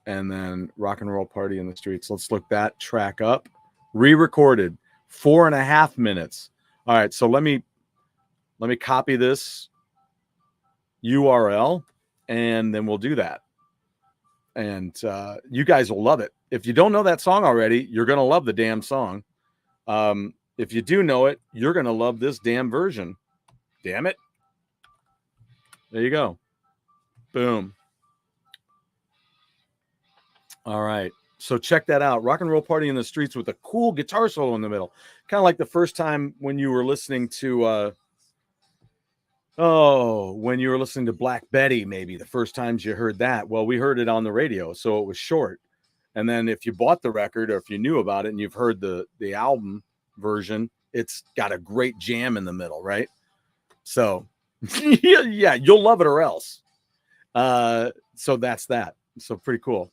And then Rock and Roll Party in the Streets. Let's look that track up. Re-recorded, 4.5 minutes. All right, so let me copy this URL, and then we'll do that. And you guys will love it. If you don't know that song already, you're going to love the damn song. If you do know it, you're going to love this damn version. Damn it. There you go. Boom. All right. So check that out. Rock and Roll Party in the Streets with a cool guitar solo in the middle. Kind of like the first time when you were listening to when you were listening to Black Betty, maybe the first times you heard that. Well, we heard it on the radio, so it was short. And then if you bought the record or if you knew about it and you've heard the album version, it's got a great jam in the middle, right? So yeah, you'll love it or else. So that's that. So pretty cool.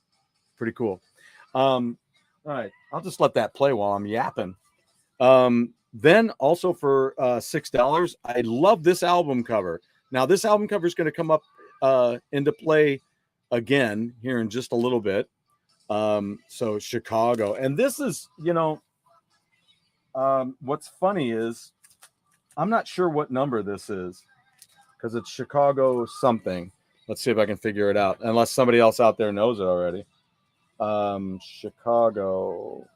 Pretty cool. All right. I'll just let that play while I'm yapping. Then also for $6, I love this album cover. Now this album cover is going to come up into play again here in just a little bit. So Chicago, and this is, what's funny is I'm not sure what number this is because it's Chicago something. Let's see if I can figure it out, unless somebody else out there knows it already. Chicago,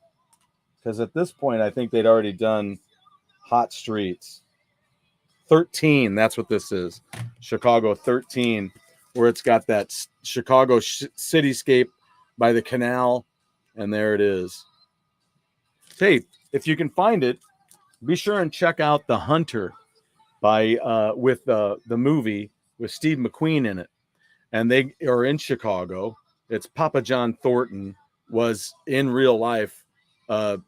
because at this point I think they'd already done Hot Streets. 13, that's what this is. Chicago 13, where it's got that Chicago cityscape by the canal, and there it is. Hey, if you can find it, be sure and check out The Hunter by with the movie with Steve McQueen in it. And they are in Chicago. It's Papa John Thornton was in real life kind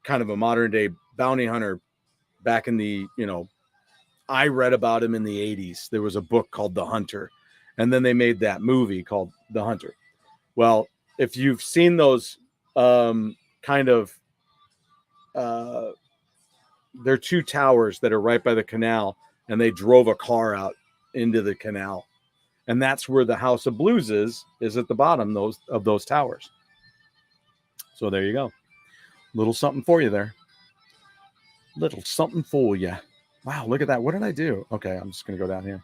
of a modern day bounty hunter back in the, I read about him in the 80s. There was a book called The Hunter, and then they made that movie called The Hunter. Well, if you've seen those kind of they're two towers that are right by the canal, and they drove a car out into the canal, and that's where the House of Blues is at the bottom of those towers. So there you go. Little something for you there. Little something for you. Wow, look at that. What did I do? Okay, I'm just going to go down here.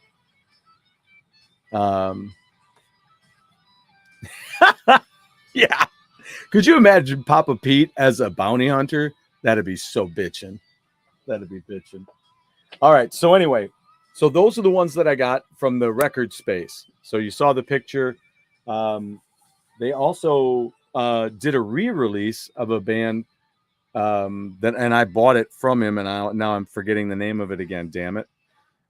Yeah. Could you imagine Papa Pete as a bounty hunter? That'd be so bitchin'. That'd be bitchin'. All right. So anyway, so those are the ones that I got from the record space. So you saw the picture. They also did a re-release of a band and I bought it from him, and now I'm forgetting the name of it again. Damn it.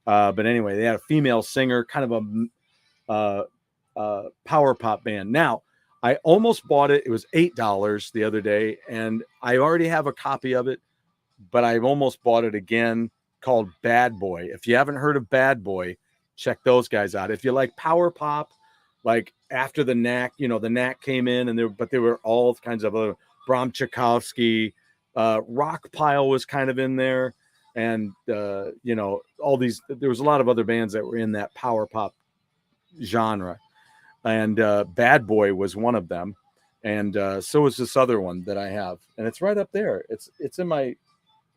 But anyway, they had a female singer, kind of a power pop band. Now, I almost bought it. It was $8 the other day, and I already have a copy of it, but I almost bought it again, called Bad Boy. If you haven't heard of Bad Boy, check those guys out. If you like power pop, like after the Knack, the Knack came in, and they were all kinds of other Bram Tchaikovsky, Rock Pile was kind of in there, and all these. There was a lot of other bands that were in that power pop genre, and Bad Boy was one of them, and so is this other one that I have, and it's right up there. It's in my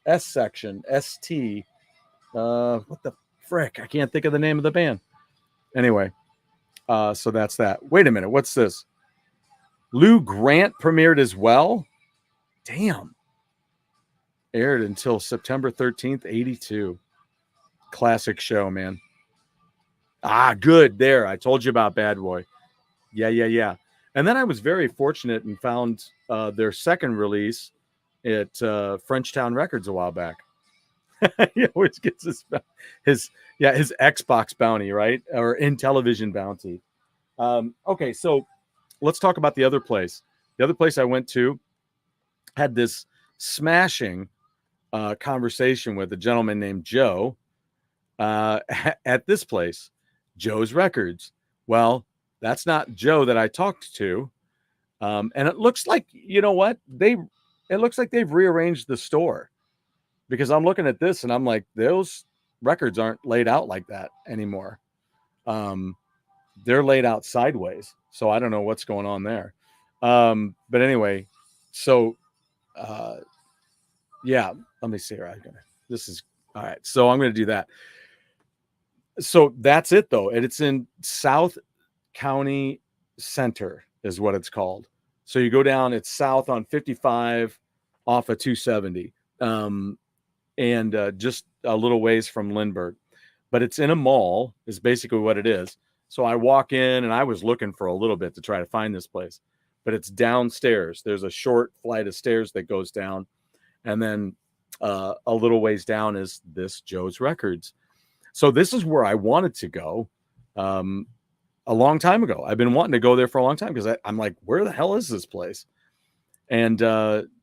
S section, ST. What the frick? I can't think of the name of the band. Anyway, so that's that. Wait a minute, what's this? Lou Grant premiered as well. Damn. Aired until September 13th, 82. Classic show, man. Ah, good. There. I told you about Bad Boy. Yeah. And then I was very fortunate and found their second release at Frenchtown Records a while back. He always gets his Xbox bounty, right? Or in television bounty. Okay, so let's talk about the other place. The other place I went to had this smashing conversation with a gentleman named Joe at this place, Joe's Records. Well, that's not Joe that I talked to. And it looks like, you know what? It looks like they've rearranged the store, because I'm looking at this and I'm like, those records aren't laid out like that anymore. They're laid out sideways. So I don't know what's going on there. But anyway, so yeah, let me see here. This is all right. So I'm going to do that. So that's it though. And it's in South County Center is what it's called. So you go down, it's south on 55 off of 270. And just a little ways from Lindbergh, but it's in a mall is basically what it is. So I walk in and I was looking for a little bit to try to find this place, but it's downstairs. There's a short flight of stairs that goes down. And then a little ways down is this Joe's Records. So this is where I wanted to go a long time ago. I've been wanting to go there for a long time because I'm like, where the hell is this place? And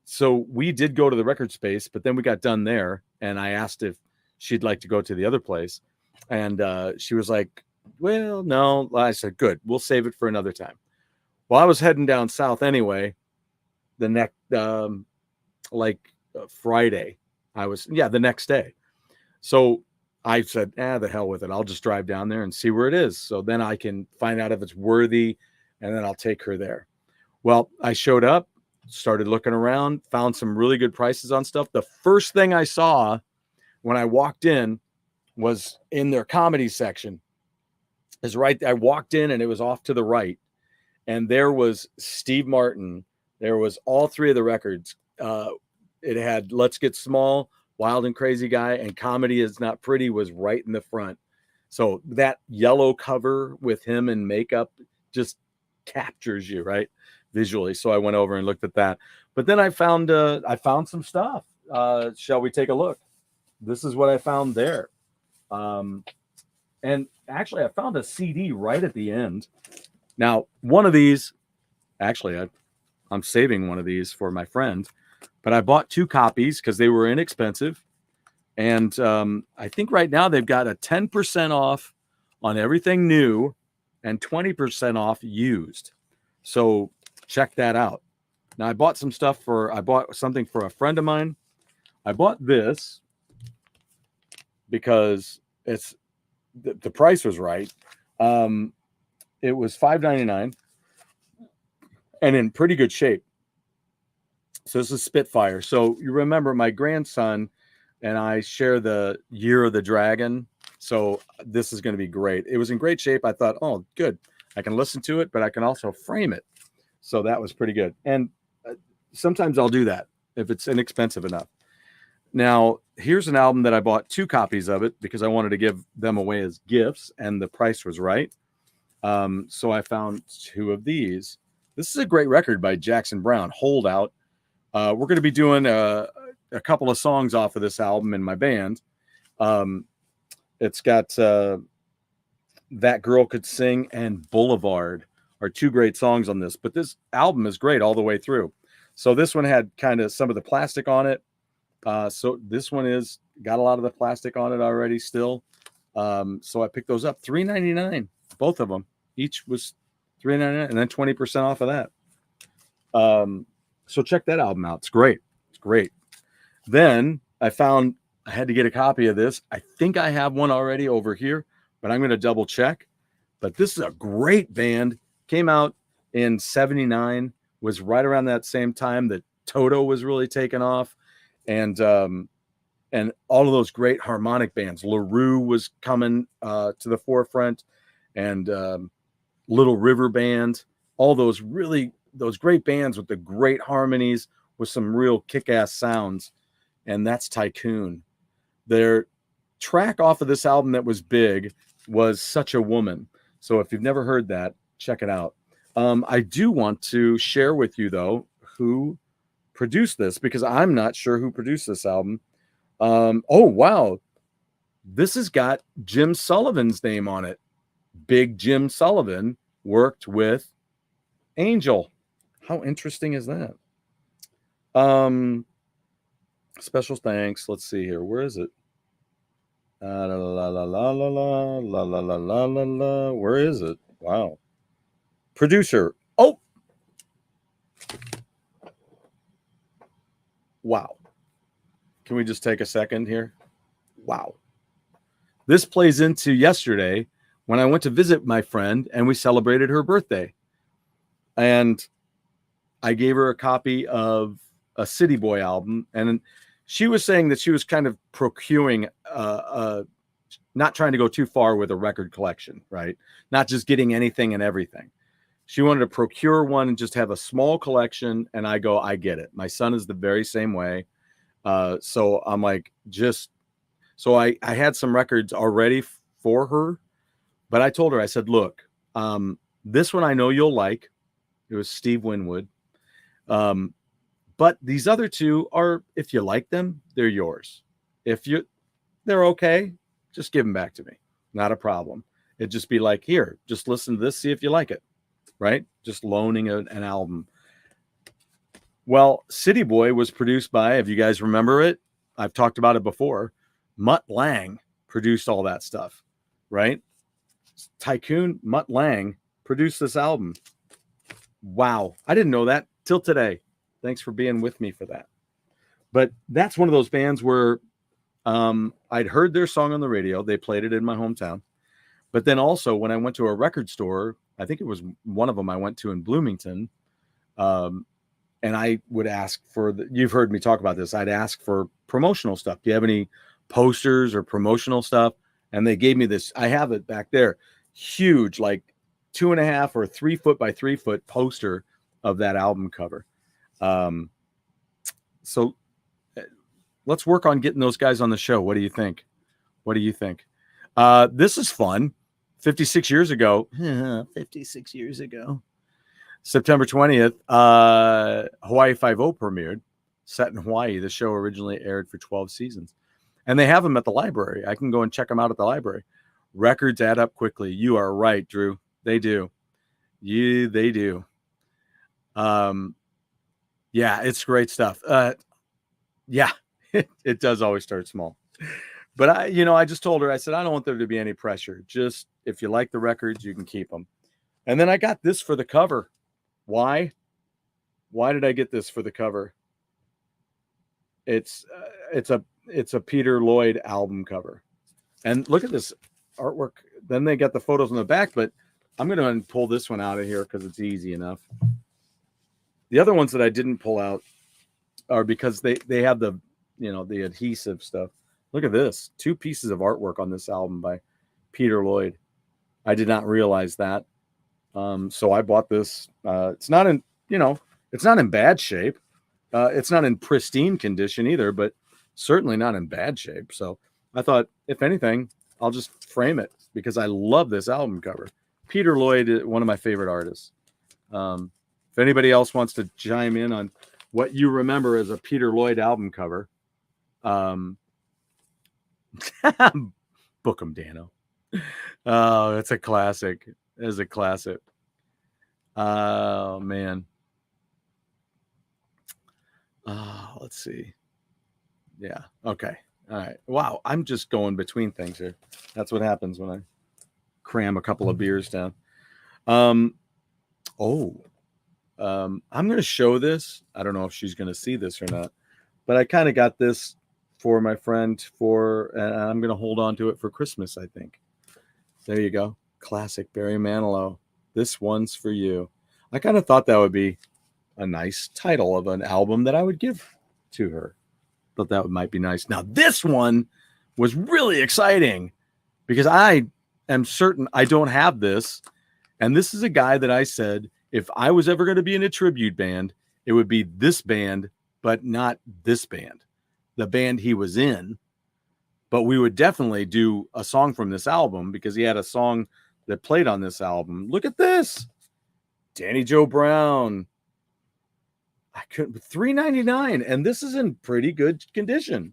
so we did go to the record space, but then we got done there. And I asked if she'd like to go to the other place. And she was like, well, no. I said, good. We'll save it for another time. Well, I was heading down south anyway. The next, Friday, the next day. So I said, the hell with it. I'll just drive down there and see where it is. So then I can find out if it's worthy, and then I'll take her there. Well, I showed up, started looking around, found some really good prices on stuff. The first thing I saw when I walked in was in their comedy section. I walked in and it was off to the right. And there was Steve Martin. There was all three of the records. It had Let's Get Small, Wild and Crazy Guy, and Comedy Is Not Pretty was right in the front. So that yellow cover with him in makeup just captures you, right? Visually. So I went over and looked at that. But then I found some stuff. Shall we take a look? This is what I found there. And actually I found a CD right at the end. Now, one of these, actually I'm saving one of these for my friend, but I bought 2 copies because they were inexpensive. And I think right now they've got a 10% off on everything new and 20% off used. So check that out. Now I bought something for a friend of mine. I bought this because the price was right. It was $5.99 and in pretty good shape. So this is Spitfire. So you remember my grandson and I share the Year of the Dragon. So this is going to be great. It was in great shape. I thought, oh, good. I can listen to it, but I can also frame it. So that was pretty good. And sometimes I'll do that if it's inexpensive enough. Now, here's an album that I bought 2 copies of it because I wanted to give them away as gifts and the price was right. So I found 2 of these. This is a great record by Jackson Browne, Hold Out. We're going to be doing a couple of songs off of this album in my band. It's got That Girl Could Sing and Boulevard are 2 great songs on this, but this album is great all the way through. So this one had kind of some of the plastic on it. So this one is got a lot of the plastic on it already still. So I picked those up, $3.99, both of them. Each was $3.99 and then 20% off of that. So check that album out. It's great. It's great. Then I had to get a copy of this. I think I have one already over here, but I'm going to double check. But this is a great band. Came out in 79, was right around that same time that Toto was really taking off. And all of those great harmonic bands. LaRue was coming to the forefront, and Little River Band, all those great bands with the great harmonies with some real kick-ass sounds. And that's Tycoon. Their track off of this album that was big was Such a Woman. So if you've never heard that, check it out. I do want to share with you, though, who produced this, because I'm not sure who produced this album. Oh, wow. This has got Jim Sullivan's name on it. Big Jim Sullivan worked with Angel. How interesting is that? Special thanks. Let's see here. Where is it? La la la la la la la la la la la. Where is it? Wow. Producer. Oh. Wow. Can we just take a second here? Wow. This plays into yesterday when I went to visit my friend and we celebrated her birthday. And I gave her a copy of a City Boy album. And she was saying that she was kind of procuring, not trying to go too far with a record collection, right? Not just getting anything and everything. She wanted to procure one and just have a small collection. And I go, I get it. My son is the very same way. So I'm like, so I had some records already for her, but I told her, I said, look, this one I know you'll like. It was Steve Winwood. But these other two are, if you like them, they're yours. They're okay, just give them back to me. Not a problem. It'd just be like, here, just listen to this, see if you like it, right? Just loaning an album. Well, City Boy was produced by, if you guys remember it, I've talked about it before, Mutt Lange produced all that stuff, right? Tycoon Mutt Lange produced this album. Wow. I didn't know that till today. Thanks for being with me for that. But that's one of those bands where I'd heard their song on the radio. They played it in my hometown. But then also when I went to a record store, I think it was one of them I went to in Bloomington, and I would ask for you've heard me talk about this. I'd ask for promotional stuff. Do you have any posters or promotional stuff? And they gave me this. I have it back there. Huge, like 2.5 or 3 foot by 3 foot poster of that album cover. So let's work on getting those guys on the show. What do you think? This is fun. 56 years ago, September 20th, Hawaii Five-0 premiered, set in Hawaii. The show originally aired for 12 seasons. And they have them at the library. I can go and check them out at the library. Records add up quickly. You are right, Drew. They do. They do. Yeah, it's great stuff. Yeah, it does always start small. But I just told her, I said, I don't want there to be any pressure. Just if you like the records, you can keep them. And then I got this for the cover. Why? Why did I get this for the cover? It's a Peter Lloyd album cover. And look at this artwork. Then they got the photos on the back, but I'm going to pull this one out of here because it's easy enough. The other ones that I didn't pull out are because they have the adhesive stuff. Look at this. 2 pieces of artwork on this album by Peter Lloyd. I did not realize that. So I bought this. It's not in bad shape. It's not in pristine condition either, but certainly not in bad shape. So I thought, if anything, I'll just frame it because I love this album cover. Peter Lloyd is one of my favorite artists. If anybody else wants to chime in on what you remember as a Peter Lloyd album cover, book 'em, Dano. Oh, it's a classic. It is a classic. Oh, man. Let's see. Yeah. Okay. All right. Wow. I'm just going between things here. That's what happens when I cram a couple of beers down. I'm going to show this. I don't know if she's going to see this or not, but I kind of got this for my friend and I'm going to hold on to it for Christmas, I think. There you go. Classic Barry Manilow. This one's for you. I kind of thought that would be a nice title of an album that I would give to her. Thought that might be nice. Now, this one was really exciting because I am certain I don't have this. And this is a guy that I said, if I was ever going to be in a tribute band, it would be this band, but not this band. The band he was in but we would definitely do a song from this album because he had a song that played on this album. Look at this. Danny Joe Brown. I couldn't, $3.99, and this is in pretty good condition.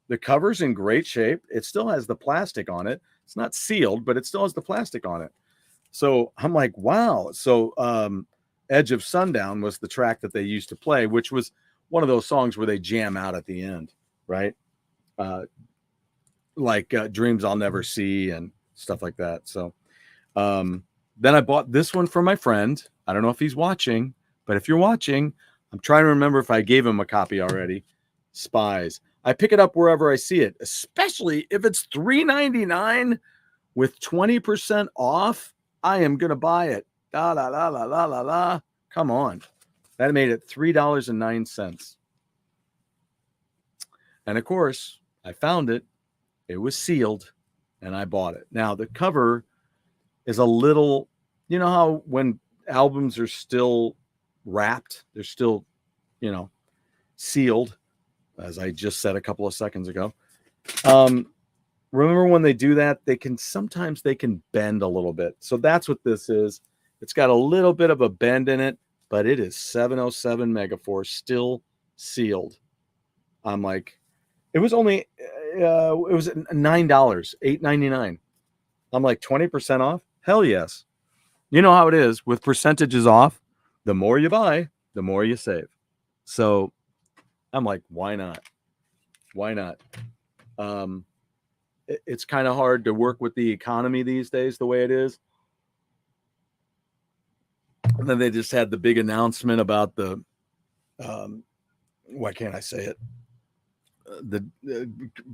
The cover's in great shape. It still has the plastic on it. It's not sealed, but it still has the plastic on it. So I'm like, wow. So Edge of Sundown was the track that they used to play, which was one of those songs where they jam out at the end, right? Like Dreams I'll Never See and stuff like that. So then I bought this one for my friend. I don't know if he's watching, but if you're watching, I'm trying to remember if I gave him a copy already. Spies. I pick it up wherever I see it, especially if it's $3.99 with 20% off. I am going to buy it. La, la, la, la, la, la, la. Come on. That made it $3.09. And of course, I found it. It was sealed and I bought it. Now, the cover is a little, you know how when albums are still wrapped, they're still, sealed, as I just said a couple of seconds ago. Remember when they do that, sometimes they can bend a little bit. So that's what this is. It's got a little bit of a bend in it, but it is 707 Megaforce, still sealed. I'm like, it was only, it was $9, $8.99. I'm like, 20% off? Hell yes. You know how it is with percentages off. The more you buy, the more you save. So I'm like, why not? Why not? It's kind of hard to work with the economy these days, the way it is. And then they just had the big announcement about the, why can't I say it? The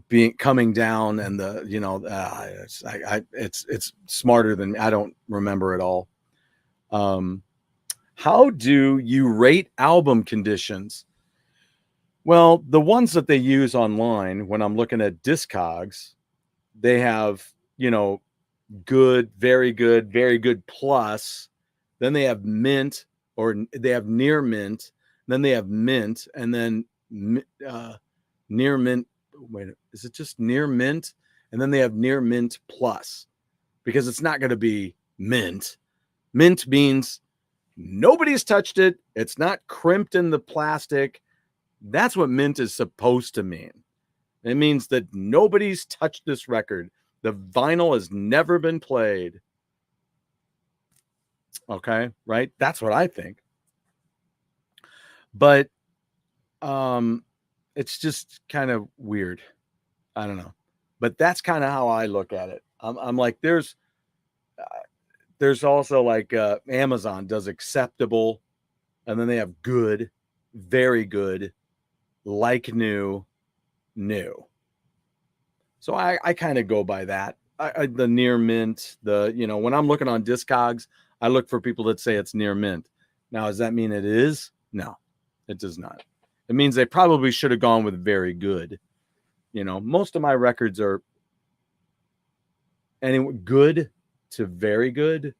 being coming down and the, it's smarter than I don't remember it all. How do you rate album conditions? Well, the ones that they use online when I'm looking at Discogs, they have, good, very good plus. Then they have mint, or they have near mint. Then they have mint, and then near mint. Wait, is it just near mint? And then they have near mint plus, because it's not going to be mint. Mint means nobody's touched it. It's not crimped in the plastic. That's what mint is supposed to mean. It means that nobody's touched this record. The vinyl has never been played. Okay, right? That's what I think. But it's just kind of weird. I don't know. But that's kind of how I look at it. I'm like, there's also like Amazon does acceptable, and then they have good, very good, like new. So I kind of go by that. The near mint, when I'm looking on Discogs, I look for people that say it's near mint. Now, does that mean it is? No, it does not. It means they probably should have gone with very good. Most of my records are anyway good to very good.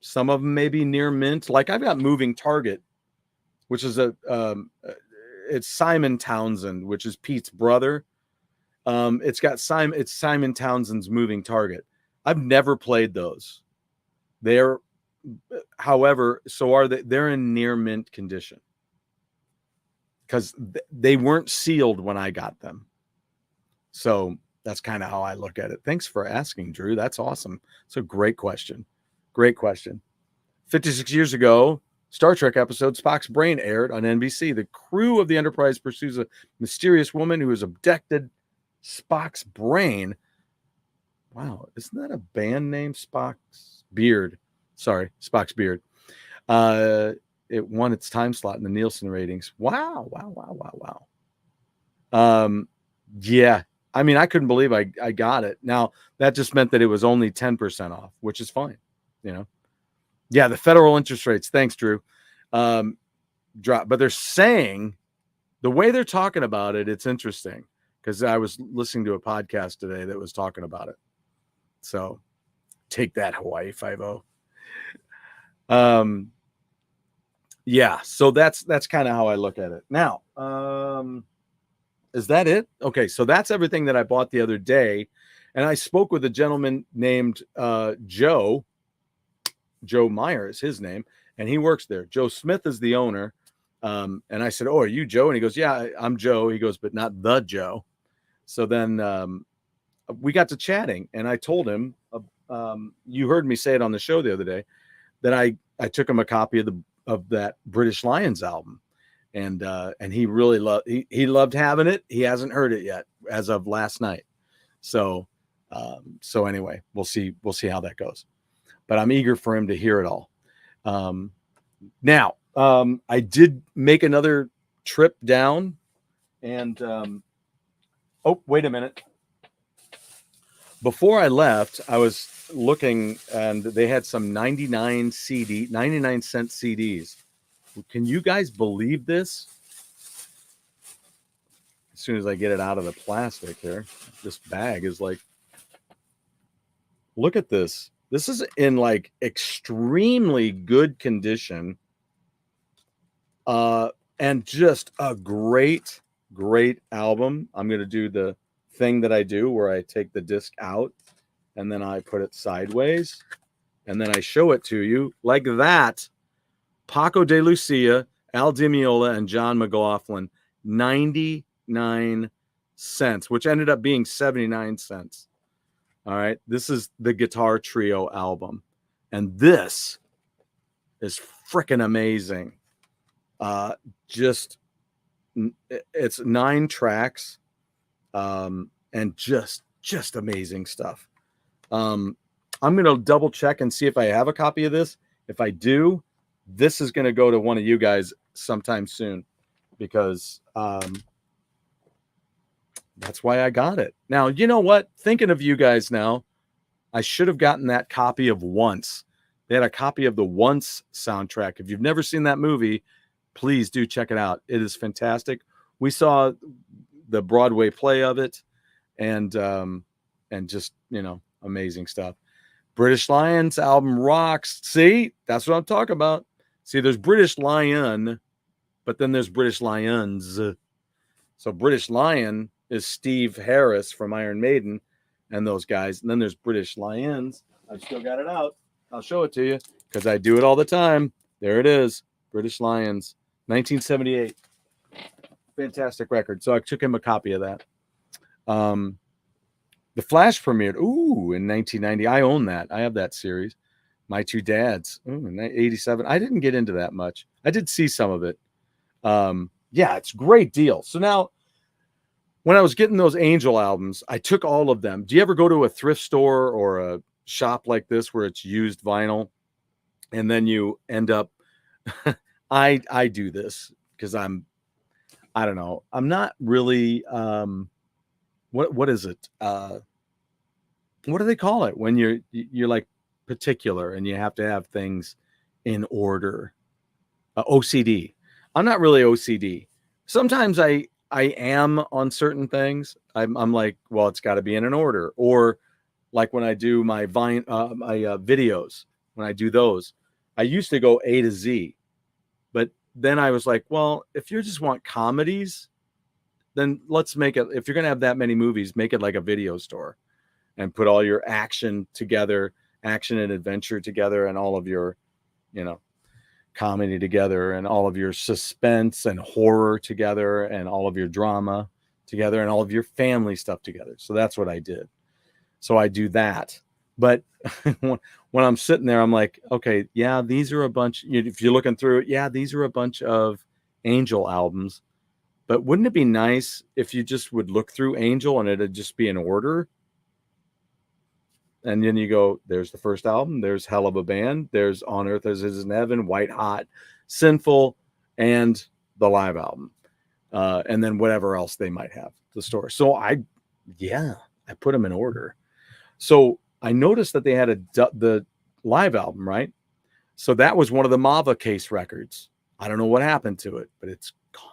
Some of them may be near mint. Like I've got Moving Target, which is it's Simon Townsend, which is Pete's brother. It's Simon Townsend's Moving Target. I've never played those. However, so are they? They're in near mint condition because they weren't sealed when I got them. So that's kind of how I look at it. Thanks for asking, Drew. That's awesome. It's a great question. Great question. 56 years ago, Star Trek episode Spock's Brain aired on NBC. The crew of the Enterprise pursues a mysterious woman who has abducted Spock's brain. Wow, isn't that a band name? Spock's Beard. Sorry, Spock's Beard. It won its time slot in the Nielsen ratings. Wow. Yeah. I mean, I couldn't believe I got it. Now, that just meant that it was only 10% off, which is fine. Yeah, the federal interest rates. Thanks, Drew. Drop. But they're saying, the way they're talking about it, it's interesting. Because I was listening to a podcast today that was talking about it. So take that, Hawaii 5-0. Yeah, so that's kind of how I look at it. Now, Is that it? Okay, so that's everything that I bought the other day. And I spoke with a gentleman named Joe. Joe Meyer is his name, and he works there. Joe Smith is the owner. And I said, "Oh, are you Joe?" And he goes, "Yeah, I'm Joe." He goes, "But not the Joe." So then we got to chatting, and I told him, you heard me say it on the show the other day, that I took him a copy of that British Lions album, and he really he loved having it. He hasn't heard it yet as of last night. So anyway, we'll see how that goes. But I'm eager for him to hear it all. Now, I did make another trip down, and oh, wait a minute. Before I left, I was looking, and they had some 99 cent CDs. Can you guys believe this? As soon as I get it out of the plastic here, this bag is like, look at this. This is in like extremely good condition. And just a great album. I'm going to do the thing that I do where I take the disc out and then I put it sideways and then I show it to you like that. Paco de Lucia, Al Di Meola, and John McLaughlin, 99 cents, which ended up being 79 cents. All right. This is the Guitar Trio album. And this is freaking amazing. It's 9 tracks, and just amazing stuff. I'm going to double check and see if I have a copy of this. If I do, this is going to go to one of you guys sometime soon, because that's why I got it. Now, you know what? Thinking of you guys now, I should have gotten that copy of Once. They had a copy of the Once soundtrack. If you've never seen that movie, please do check it out. It is fantastic. We saw the Broadway play of it, and just, amazing stuff. British Lions album rocks. See, that's what I'm talking about. See, there's British Lion, but then there's British Lions. So British Lion is Steve Harris from Iron Maiden and those guys. And then there's British Lions. I've still got it out. I'll show it to you because I do it all the time. There it is. British Lions, 1978. Fantastic record. So I took him a copy of that. The Flash premiered, in 1990. I own that. I have that series. My Two Dads, in 87. I didn't get into that much. I did see some of it. Yeah, it's a great deal. So now, when I was getting those Angel albums, I took all of them. Do you ever go to a thrift store or a shop like this where it's used vinyl, and then you end up, I do this because I don't know, I'm not really, what is it? What do they call it when you're like particular and you have to have things in order? OCD. I'm not really OCD. Sometimes I am on certain things. I'm like, well, it's got to be in an order. Or like when I do my videos, when I do those, I used to go A to Z, but then I was like, well, if you just want comedies, then let's make it. If you're going to have that many movies, make it like a video store and put all your action together, action and adventure together, and all of your, comedy together, and all of your suspense and horror together, and all of your drama together, and all of your family stuff together. So that's what I did. So I do that. But when I'm sitting there, I'm like, okay, yeah, these are a bunch. If you're looking through it, yeah, these are a bunch of Angel albums. But wouldn't it be nice if you just would look through Angel and it'd just be in order? And then you go, there's the first album, there's Hell of a Band, there's On Earth as It Is in Heaven, White Hot, Sinful, and the live album. And then whatever else they might have, the store. So I put them in order. So I noticed that they had the live album, right? So that was one of the Mava case records. I don't know what happened to it, but it's gone.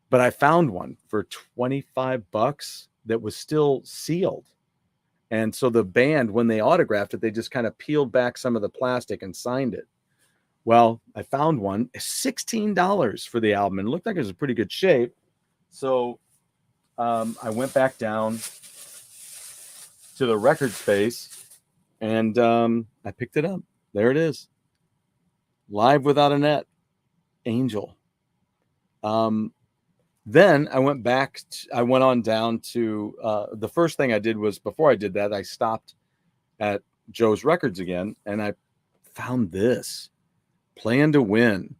But I found one for $25 that was still sealed. And so the band, when they autographed it, they just kind of peeled back some of the plastic and signed it. Well, I found one, $16 for the album, and it looked like it was in pretty good shape. So I went back down to the record space, and I picked it up. There it is. Live Without a Net, Angel. Then I went back. I went on down to the first thing I did was, before I did that, I stopped at Joe's Records again, and I found this Plan to Win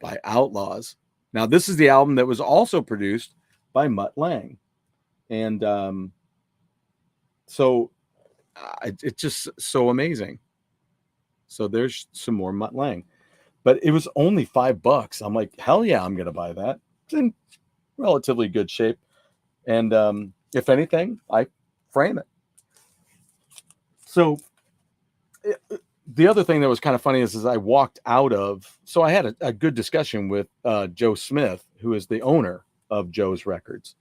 by Outlaws. Now, this is the album that was also produced by Mutt Lange. And so it's just so amazing. So there's some more Mutt Lange. But it was only $5. I'm like, hell yeah, I'm going to buy that. It's in relatively good shape. And if anything, I frame it. So the other thing that was kind of funny is I walked out of, so I had a good discussion with Joe Smith, who is the owner of Joe's Records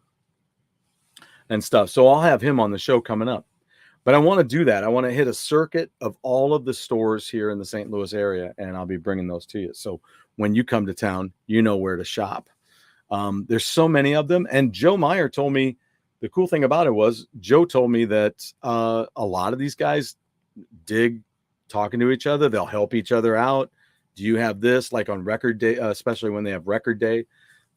and stuff. So I'll have him on the show coming up. But I want to do that. I want to hit a circuit of all of the stores here in the St. Louis area, and I'll be bringing those to you. So when you come to town, you know where to shop. There's so many of them. And Joe Meyer told me, the cool thing about it was, Joe told me that a lot of these guys dig talking to each other. They'll help each other out. Do you have this? Like on record day, especially when they have record day,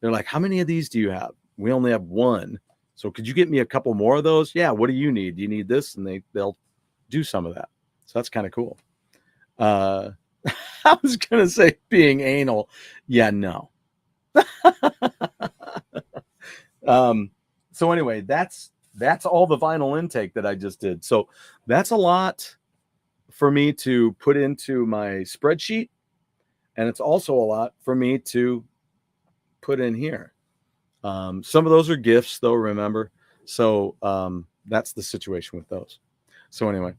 they're like, how many of these do you have? We only have one. So could you get me a couple more of those? Yeah. What do you need? Do you need this? And they'll do some of that. So that's kind of cool. I was going to say being anal. Yeah, no. So anyway, that's all the vinyl intake that I just did. So that's a lot for me to put into my spreadsheet. And it's also a lot for me to put in here. Some of those are gifts, though, remember. So that's the situation with those. So anyway,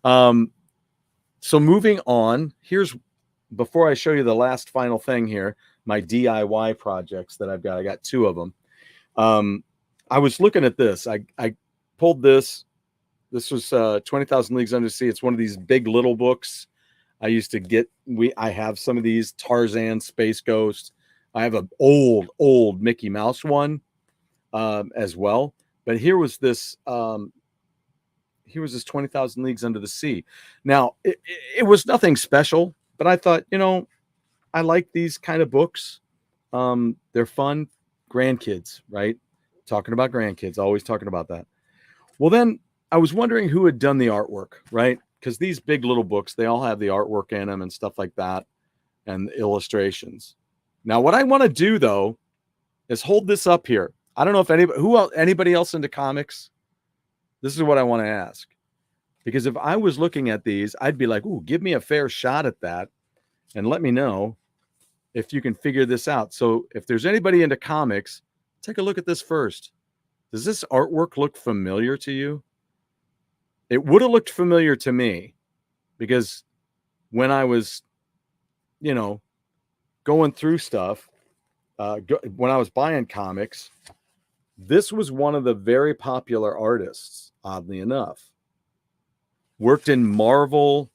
so moving on, before I show you the last final thing here, my DIY projects that I've got. I got 2 of them. I was looking at this. I pulled this. This was 20,000 Leagues Under the Sea. It's one of these big little books I used to get. I have some of these Tarzan, Space Ghost. I have an old Mickey Mouse one as well. But here was this 20,000 Leagues Under the Sea. Now, it was nothing special, but I thought, I like these kind of books. They're fun. Grandkids, right? Talking about grandkids, always talking about that. Well, then I was wondering who had done the artwork, right? Because these big little books, they all have the artwork in them and stuff like that, and illustrations. Now, what I want to do, though, is hold this up here. I don't know if anybody else into comics. This is what I want to ask. Because if I was looking at these, I'd be like, ooh, give me a fair shot at that. And let me know if you can figure this out. So if there's anybody into comics, take a look at this first. Does this artwork look familiar to you? It would have looked familiar to me because when I was, going through stuff, when I was buying comics, this was one of the very popular artists, oddly enough. Worked in Marvel,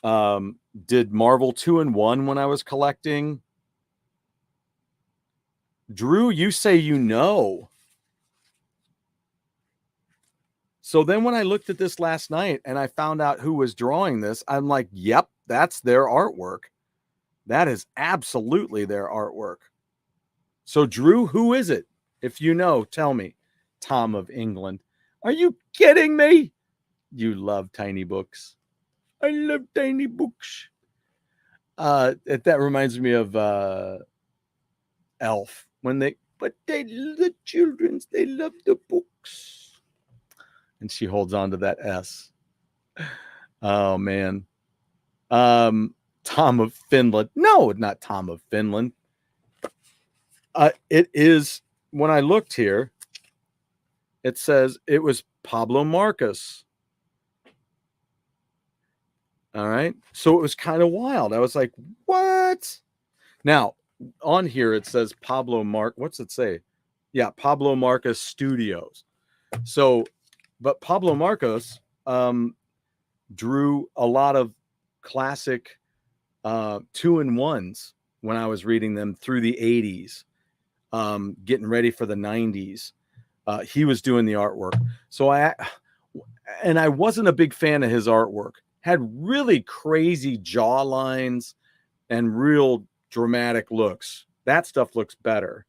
did Marvel 2-in-1 when I was collecting. Drew, you say you know. So then when I looked at this last night and I found out who was drawing this, I'm like, yep, that's their artwork. That is absolutely their artwork. So Drew, who is it? If you know, tell me. Tom of England. Are you kidding me? You love tiny books. I love tiny books. That reminds me of Elf. The children, they love the books. And she holds on to that S. Oh, man. Tom of Finland. No, not Tom of Finland. It is, when I looked here, it says it was Pablo Marcos. All right. So it was kind of wild. I was like, what? Now, on here, it says what's it say? Yeah, Pablo Marcos Studios. So, but Pablo Marcos drew a lot of classic 2-in-1s when I was reading them through the 80s. getting ready for the 90s. He was doing the artwork. So I wasn't a big fan of his artwork. Had really crazy jaw lines and real dramatic looks. That stuff looks better.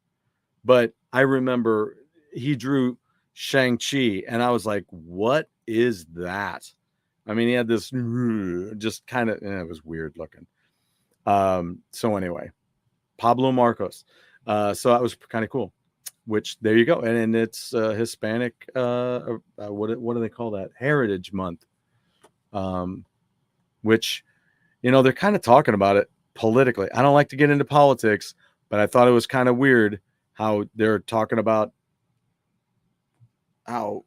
But I remember he drew Shang-Chi, and I was like, what is that? I mean, he had this just kind of, it was weird looking. So anyway, Pablo Marcos. So that was kind of cool, which there you go. And it's Hispanic, what do they call that? Heritage Month. Which, they're kind of talking about it politically. I don't like to get into politics, but I thought it was kind of weird how they're talking about how,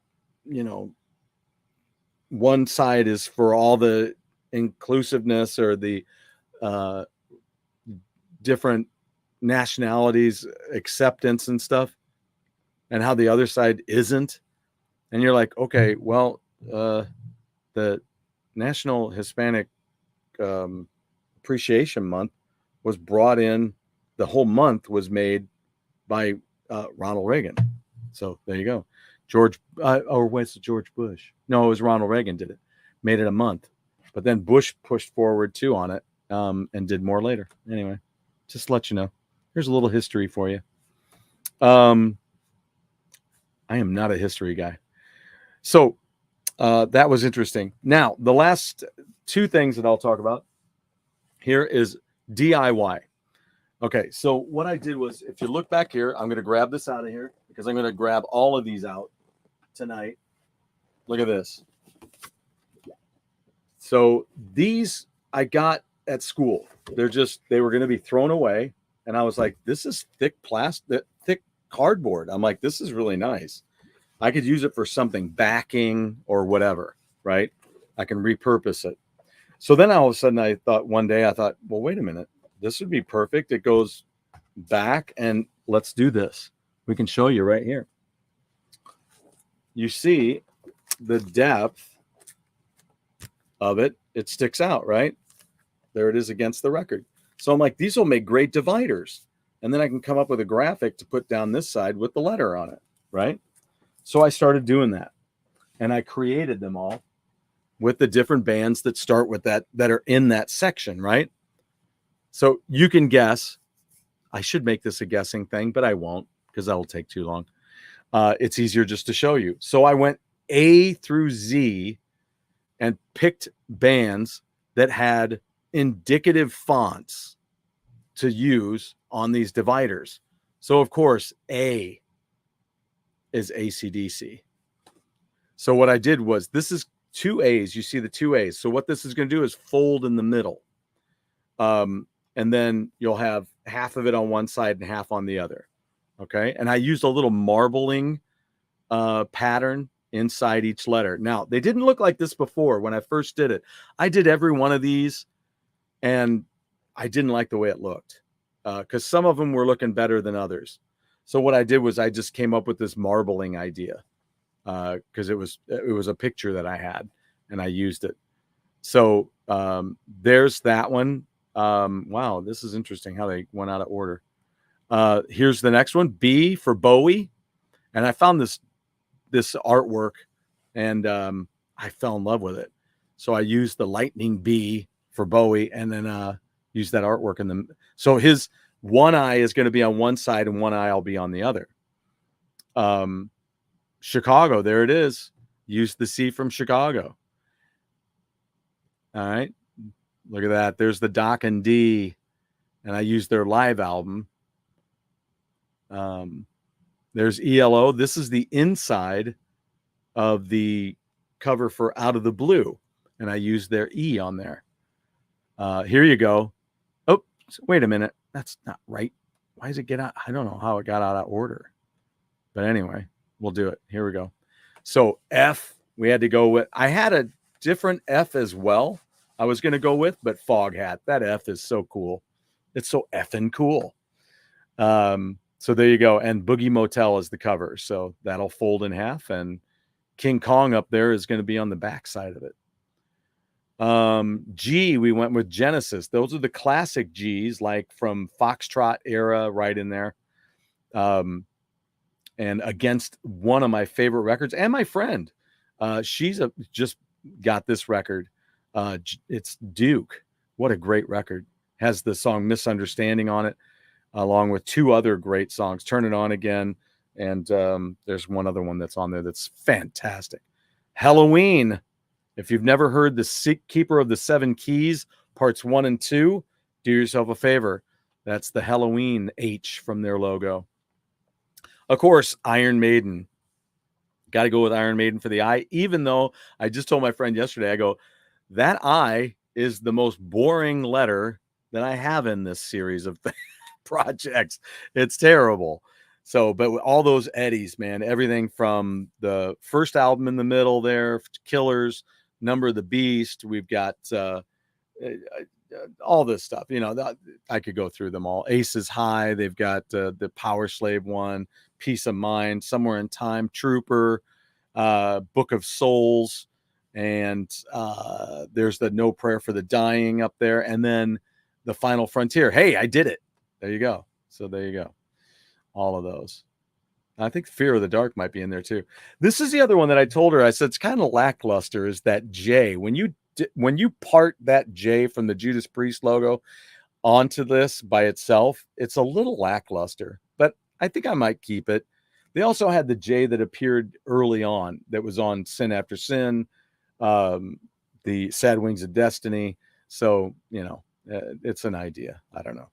one side is for all the inclusiveness or the different nationalities acceptance and stuff, and how the other side isn't. And you're like, okay, well, the National Hispanic Appreciation Month was brought in, the whole month was made by Ronald Reagan. So there you go. Or was it George Bush? No, it was Ronald Reagan did it. Made it a month. But then Bush pushed forward too on it, and did more later. Anyway, just to let you know. Here's a little history for you. I am not a history guy. So that was interesting. Now, the last two things that I'll talk about here is DIY. Okay, so what I did was, if you look back here, I'm going to grab this out of here because I'm going to grab all of these out tonight. Look at this. So these I got at school. They were going to be thrown away. And I was like, this is thick cardboard. I'm like, this is really nice. I could use it for something, backing or whatever, right? I can repurpose it. So then all of a sudden one day I thought, well, wait a minute. This would be perfect. It goes back, and let's do this. We can show you right here. You see the depth of it. It sticks out, right? There it is against the record. So I'm like, these will make great dividers. And then I can come up with a graphic to put down this side with the letter on it, right? So I started doing that. And I created them all with the different bands that start with that are in that section, right? So you can guess. I should make this a guessing thing, but I won't because that will take too long. It's easier just to show you. So I went A through Z and picked bands that had indicative fonts to use on these dividers. So of course, A is AC/DC. So what I did was, this is two A's. You see the two A's. So what this is going to do is fold in the middle. And then you'll have half of it on one side and half on the other. Okay. And I used a little marbling pattern inside each letter. Now, they didn't look like this before when I first did it. I did every one of these, and I didn't like the way it looked because some of them were looking better than others. So what I did was I just came up with this marbling idea because it was a picture that I had, and I used it. So there's that one. Wow, this is interesting how they went out of order. Here's the next one, B for Bowie. And I found this artwork, and I fell in love with it. So I used the lightning B for Bowie, and then used that artwork in them. So his one eye is going to be on one side and one eye will be on the other. Chicago, there it is. Used the C from Chicago. All right. Look at that. There's the Doc and D, and I used their live album. There's ELO. This is the inside of the cover for Out of the Blue, and I used their E on there. Here you go. Oh, wait a minute. That's not right. Why does it get out? I don't know how it got out of order. But anyway, we'll do it. Here we go. So F, we had to go with. I had a different F as well I was going to go with, but Fog Hat. That F is so cool. It's so effing cool. So there you go. And Boogie Motel is the cover. So that'll fold in half. And King Kong up there is going to be on the back side of it. G, we went with Genesis. Those are the classic G's, like from Foxtrot era, right in there. and against one of my favorite records, and my friend, she's just got this record. It's Duke. What a great record. Has the song Misunderstanding on it, along with two other great songs, Turn It On Again, and there's one other one that's on there that's fantastic. Halloween. If you've never heard the Keeper of the Seven Keys, parts 1 and 2, do yourself a favor. That's the Halloween H from their logo. Of course, Iron Maiden. Got to go with Iron Maiden for the I, even though I just told my friend yesterday, I go, that I is the most boring letter that I have in this series of projects. It's terrible. So, but with all those Eddies, man, everything from the first album in the middle there, Killers, Number of the Beast, we've got all this stuff. You know, I could go through them all. Aces High, they've got the Power Slave one, Peace of Mind, Somewhere in Time, Trooper, Book of Souls, and there's the No Prayer for the Dying up there, and then the Final Frontier. Hey, I did it. There you go. So there you go. All of those. I think Fear of the Dark might be in there too. This is the other one that I told her. I said it's kind of lackluster. Is that J? When you part that J from the Judas Priest logo onto this by itself, it's a little lackluster. But I think I might keep it. They also had the J that appeared early on, that was on Sin After Sin, the Sad Wings of Destiny. So it's an idea. I don't know,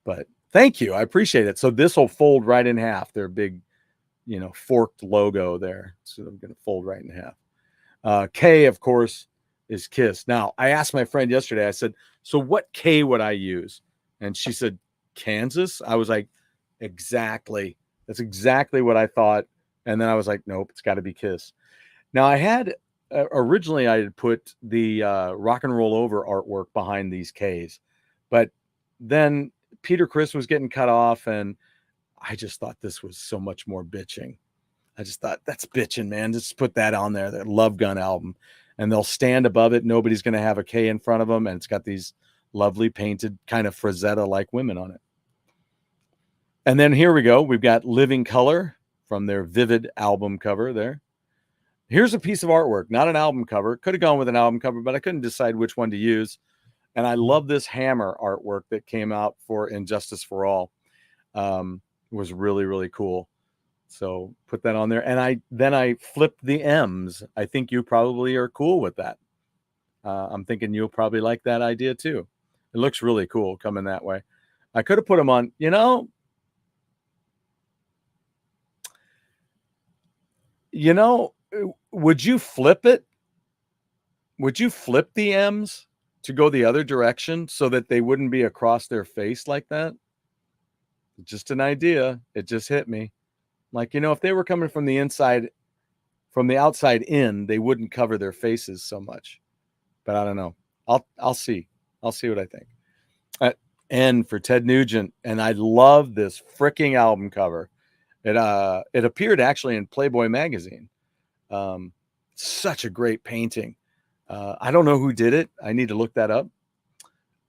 but thank you. I appreciate it. So this will fold right in half. Their big, forked logo there. So I'm going to fold right in half. K, of course, is Kiss. Now, I asked my friend yesterday, I said, so what K would I use? And she said, Kansas. I was like, exactly. That's exactly what I thought. And then I was like, nope, it's got to be Kiss. Now, I had originally I had put the Rock and Roll Over artwork behind these Ks, but then Peter Criss was getting cut off, and I just thought this was so much more bitching. I just thought, that's bitching, man. Just put that on there, that Love Gun album, and they'll stand above it. Nobody's going to have a K in front of them, and it's got these lovely painted kind of Frazetta-like women on it. And then here we go. We've got Living Color from their Vivid album cover there. Here's a piece of artwork, not an album cover. Could have gone with an album cover, but I couldn't decide which one to use. And I love this hammer artwork that came out for Injustice for All. It was really, really cool. So put that on there. And I flipped the M's. I think you probably are cool with that. I'm thinking you'll probably like that idea too. It looks really cool coming that way. I could have put them on, would you flip it? Would you flip the M's to go the other direction so that they wouldn't be across their face like that? Just an idea. It just hit me. Like, if they were coming from the inside, from the outside in, they wouldn't cover their faces so much. But I don't know. I'll see. I'll see what I think. N for Ted Nugent, and I love this freaking album cover. It appeared actually in Playboy magazine. Such a great painting. I don't know who did it. I need to look that up.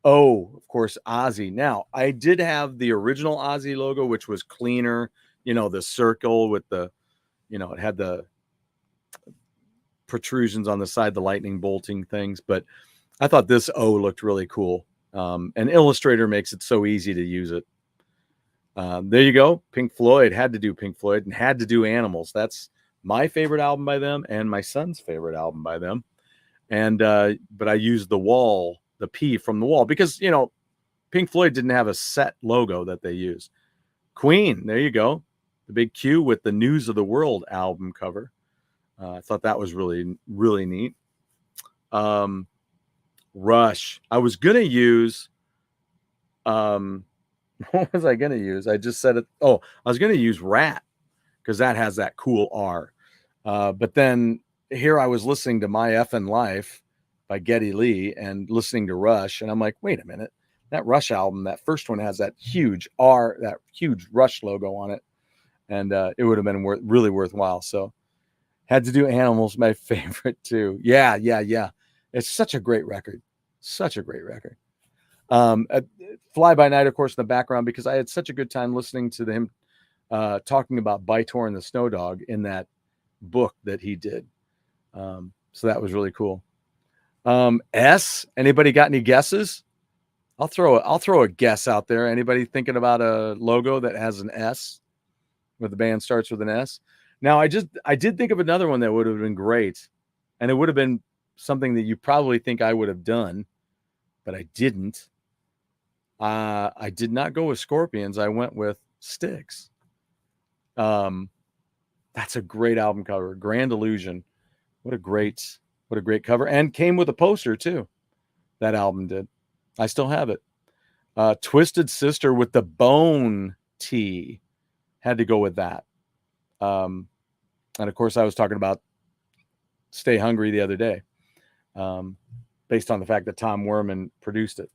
Oh, of course, Ozzy. Now, I did have the original Ozzy logo, which was cleaner, the circle with the, it had the protrusions on the side, the lightning bolting things. But I thought this O looked really cool. And Illustrator makes it so easy to use it. There you go. Pink Floyd. Had to do Pink Floyd and had to do Animals. That's my favorite album by them and my son's favorite album by them. And but I used the Wall, the P from the Wall, because Pink Floyd didn't have a set logo that they used. Queen, there you go, the big Q with the News of the World album cover. I thought that was really, really neat. Rush. I was gonna use what was I gonna use? I just said it. Oh, I was gonna use Rat because that has that cool R. But then here I was listening to My Effin' Life by Geddy Lee and listening to Rush, and I'm like, wait a minute, that Rush album, that first one has that huge R, that huge Rush logo on it, and it would have been really worthwhile. So had to do Animals, my favorite too. Yeah. It's such a great record, such a great record. Fly By Night, of course, in the background because I had such a good time listening to him talking about Bytor and the Snow Dog in that book that he did. So that was really cool. S, anybody got any guesses? I'll throw a guess out there. Anybody thinking about a logo that has an S, where the band starts with an S? Now, I did think of another one that would have been great, and it would have been something that you probably think I would have done, but I didn't. I did not go with Scorpions. I went with Styx. That's a great album cover. Grand Illusion. What a great cover. And came with a poster too. That album did. I still have it. Twisted Sister with the Bone T. Had to go with that. And of course, I was talking about Stay Hungry the other day, based on the fact that Tom Werman produced it.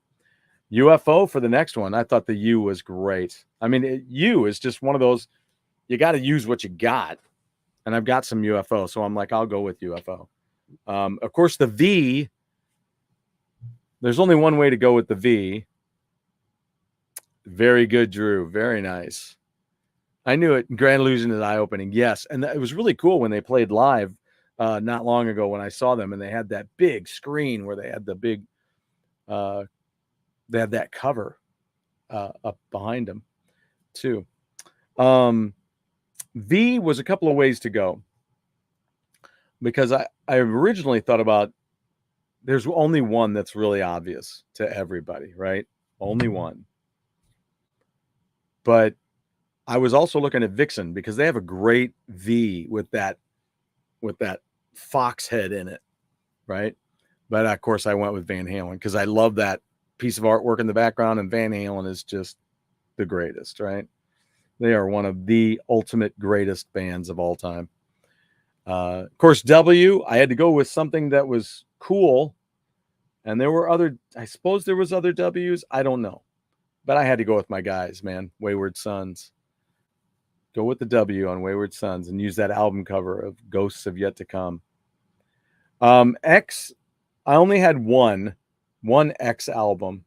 UFO for the next one. I thought the U was great. I mean, U is just one of those, you got to use what you got. And I've got some UFO, so I'm like, I'll go with UFO. Of course, the V, there's only one way to go with the V. Very good, Drew. Very nice. I knew it. Grand Illusion is eye-opening. Yes. And it was really cool when they played live not long ago when I saw them, and they had that big screen where they had the big, they had that cover up behind them too. V was a couple of ways to go, because I originally thought about, there's only one that's really obvious to everybody, right? Only one. But I was also looking at Vixen, because they have a great V with that fox head in it, right? But of course I went with Van Halen because I love that piece of artwork in the background, and Van Halen is just the greatest, right? They are one of the ultimate greatest bands of all time. Of course, W, I had to go with something that was cool. And there were I suppose there was other W's. I don't know. But I had to go with my guys, man. Wayward Sons. Go with the W on Wayward Sons and use that album cover of Ghosts of Yet to Come. X, I only had one X album.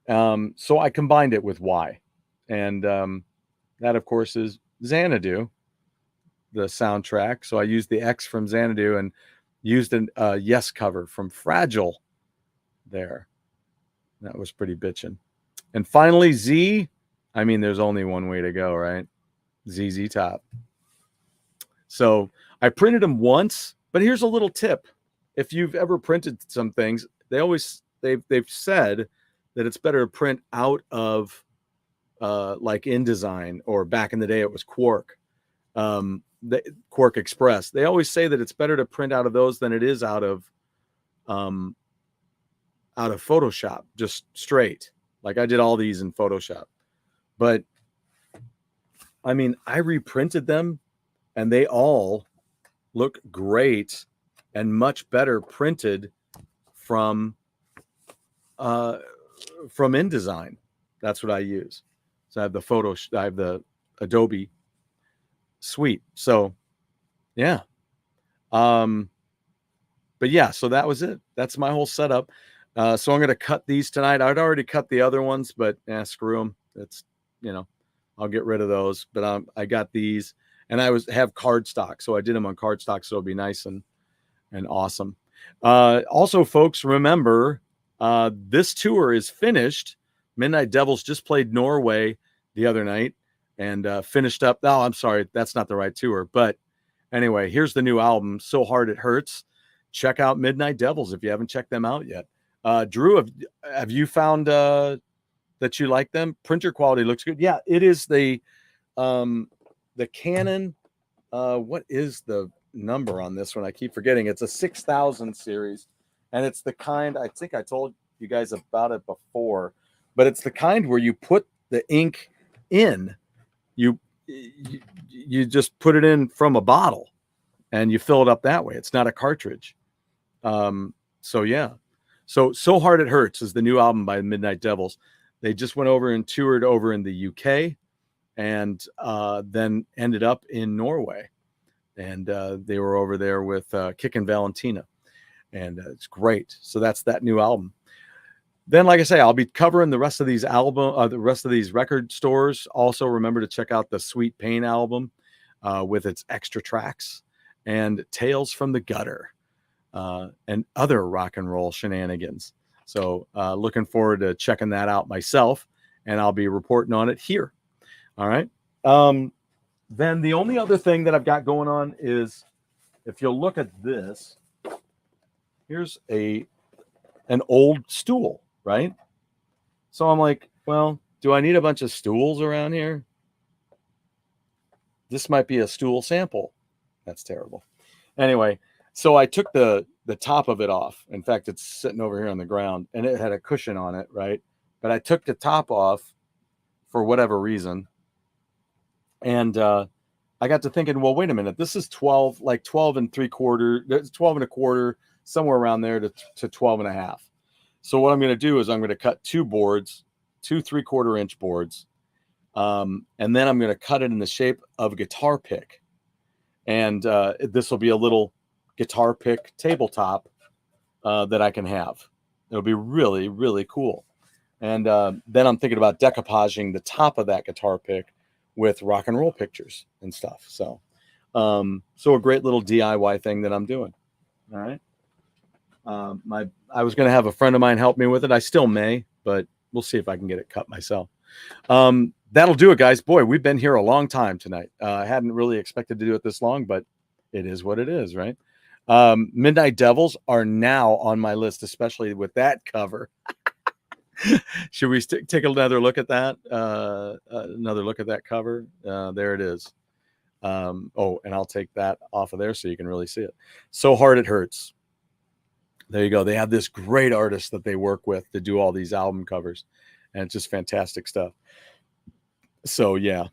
So I combined it with Y. And that, of course, is Xanadu, the soundtrack. So I used the X from Xanadu and used a Yes cover from Fragile there. That was pretty bitchin'. And finally, Z, I mean, there's only one way to go, right? ZZ Top. So I printed them once, but here's a little tip. If you've ever printed some things, they've said that it's better to print out of like InDesign, or back in the day it was Quark, the Quark Express. They always say that it's better to print out of those than it is out of Photoshop, just straight. Like I did all these in Photoshop. But I mean, I reprinted them and they all look great and much better printed from InDesign. That's what I use. So I have the Adobe suite. So yeah. But yeah, so that was it. That's my whole setup. So I'm going to cut these tonight. I'd already cut the other ones, but screw them. It's, I'll get rid of those. But I got these, and I have cardstock, so I did them on cardstock, so it'll be nice and awesome. Also, folks, remember this tour is finished. Midnight Devils just played Norway the other night and finished up. Oh, I'm sorry, that's not the right tour. But anyway, here's the new album, So Hard It Hurts. Check out Midnight Devils if you haven't checked them out yet. Drew, have you found that you like them? Printer quality looks good. Yeah, it is the Canon. What is the number on this one? I keep forgetting. It's a 6000 series, and it's the kind, I think I told you guys about it before, but it's the kind where you put the ink in. You just put it in from a bottle, and you fill it up that way. It's not a cartridge. So yeah. So Hard It Hurts is the new album by Midnight Devils. They just went over and toured over in the UK, and then ended up in Norway. And they were over there with Kick and Valentina. And it's great. So that's that new album. then, like I say, I'll be covering the rest of these the rest of these record stores. Also, remember to check out the Sweet Pain album with its extra tracks and Tales from the Gutter and other rock and roll shenanigans. So, looking forward to checking that out myself, and I'll be reporting on it here. All right. Then the only other thing that I've got going on is, if you'll look at this, here's an old stool, right? So I'm like, well, do I need a bunch of stools around here? This might be a stool sample. That's terrible. Anyway, so I took the top of it off. In fact, it's sitting over here on the ground, and it had a cushion on it, right? But I took the top off for whatever reason. And I got to thinking, well, wait a minute. This is 12 and 3/4, 12 and a quarter, somewhere around there to 12 and a half. So what I'm going to do is I'm going to cut two 3/4 inch boards. And then I'm going to cut it in the shape of a guitar pick. And this will be a little guitar pick tabletop that I can have. It'll be really, really cool. And then I'm thinking about decoupaging the top of that guitar pick with rock and roll pictures and stuff. So a great little DIY thing that I'm doing. All right. I was going to have a friend of mine help me with it. I still may, but we'll see if I can get it cut myself. That'll do it, guys. Boy, we've been here a long time tonight. I hadn't really expected to do it this long, but it is what it is, right? Midnight Devils are now on my list, especially with that cover. Should we take another look at that? Another look at that cover. There it is. And I'll take that off of there so you can really see it. So Hard It Hurts. There you go. They have this great artist that they work with to do all these album covers, and it's just fantastic stuff. So yeah,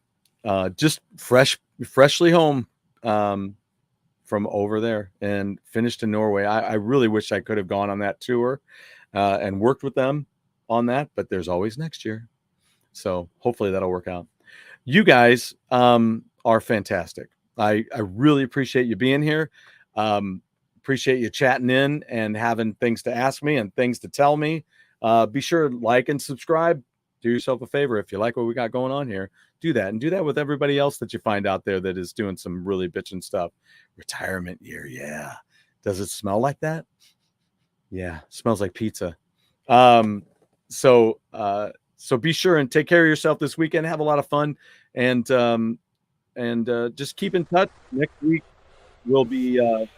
just freshly home from over there and finished in Norway. I really wish I could have gone on that tour and worked with them on that, but there's always next year. So hopefully that'll work out. You guys are fantastic. I really appreciate you being here. Appreciate you chatting in and having things to ask me and things to tell me. Be sure to like and subscribe. Do yourself a favor. If you like what we got going on here, do that, and do that with everybody else that you find out there that is doing some really bitchin' stuff. Retirement year. Yeah. Does it smell like that? Yeah. Smells like pizza. So be sure and take care of yourself this weekend. Have a lot of fun, and just keep in touch. Next week will be I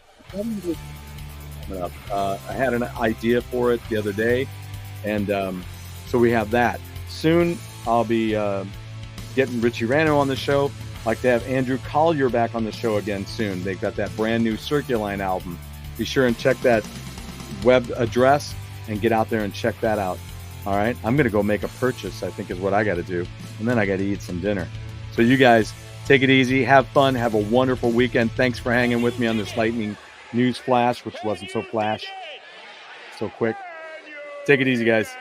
had an idea for it the other day, and so we have that. Soon I'll be getting Richie Rano on the show. I'd like to have Andrew Collier back on the show again soon. They've got that brand new Circuline album. Be sure and check that web address and get out there and check that out. All right. I'm going to go make a purchase, I think is what I got to do. And then I got to eat some dinner. So you guys take it easy. Have fun. Have a wonderful weekend. Thanks for hanging with me on this lightning news flash, which wasn't so flash, so quick. Take it easy, guys.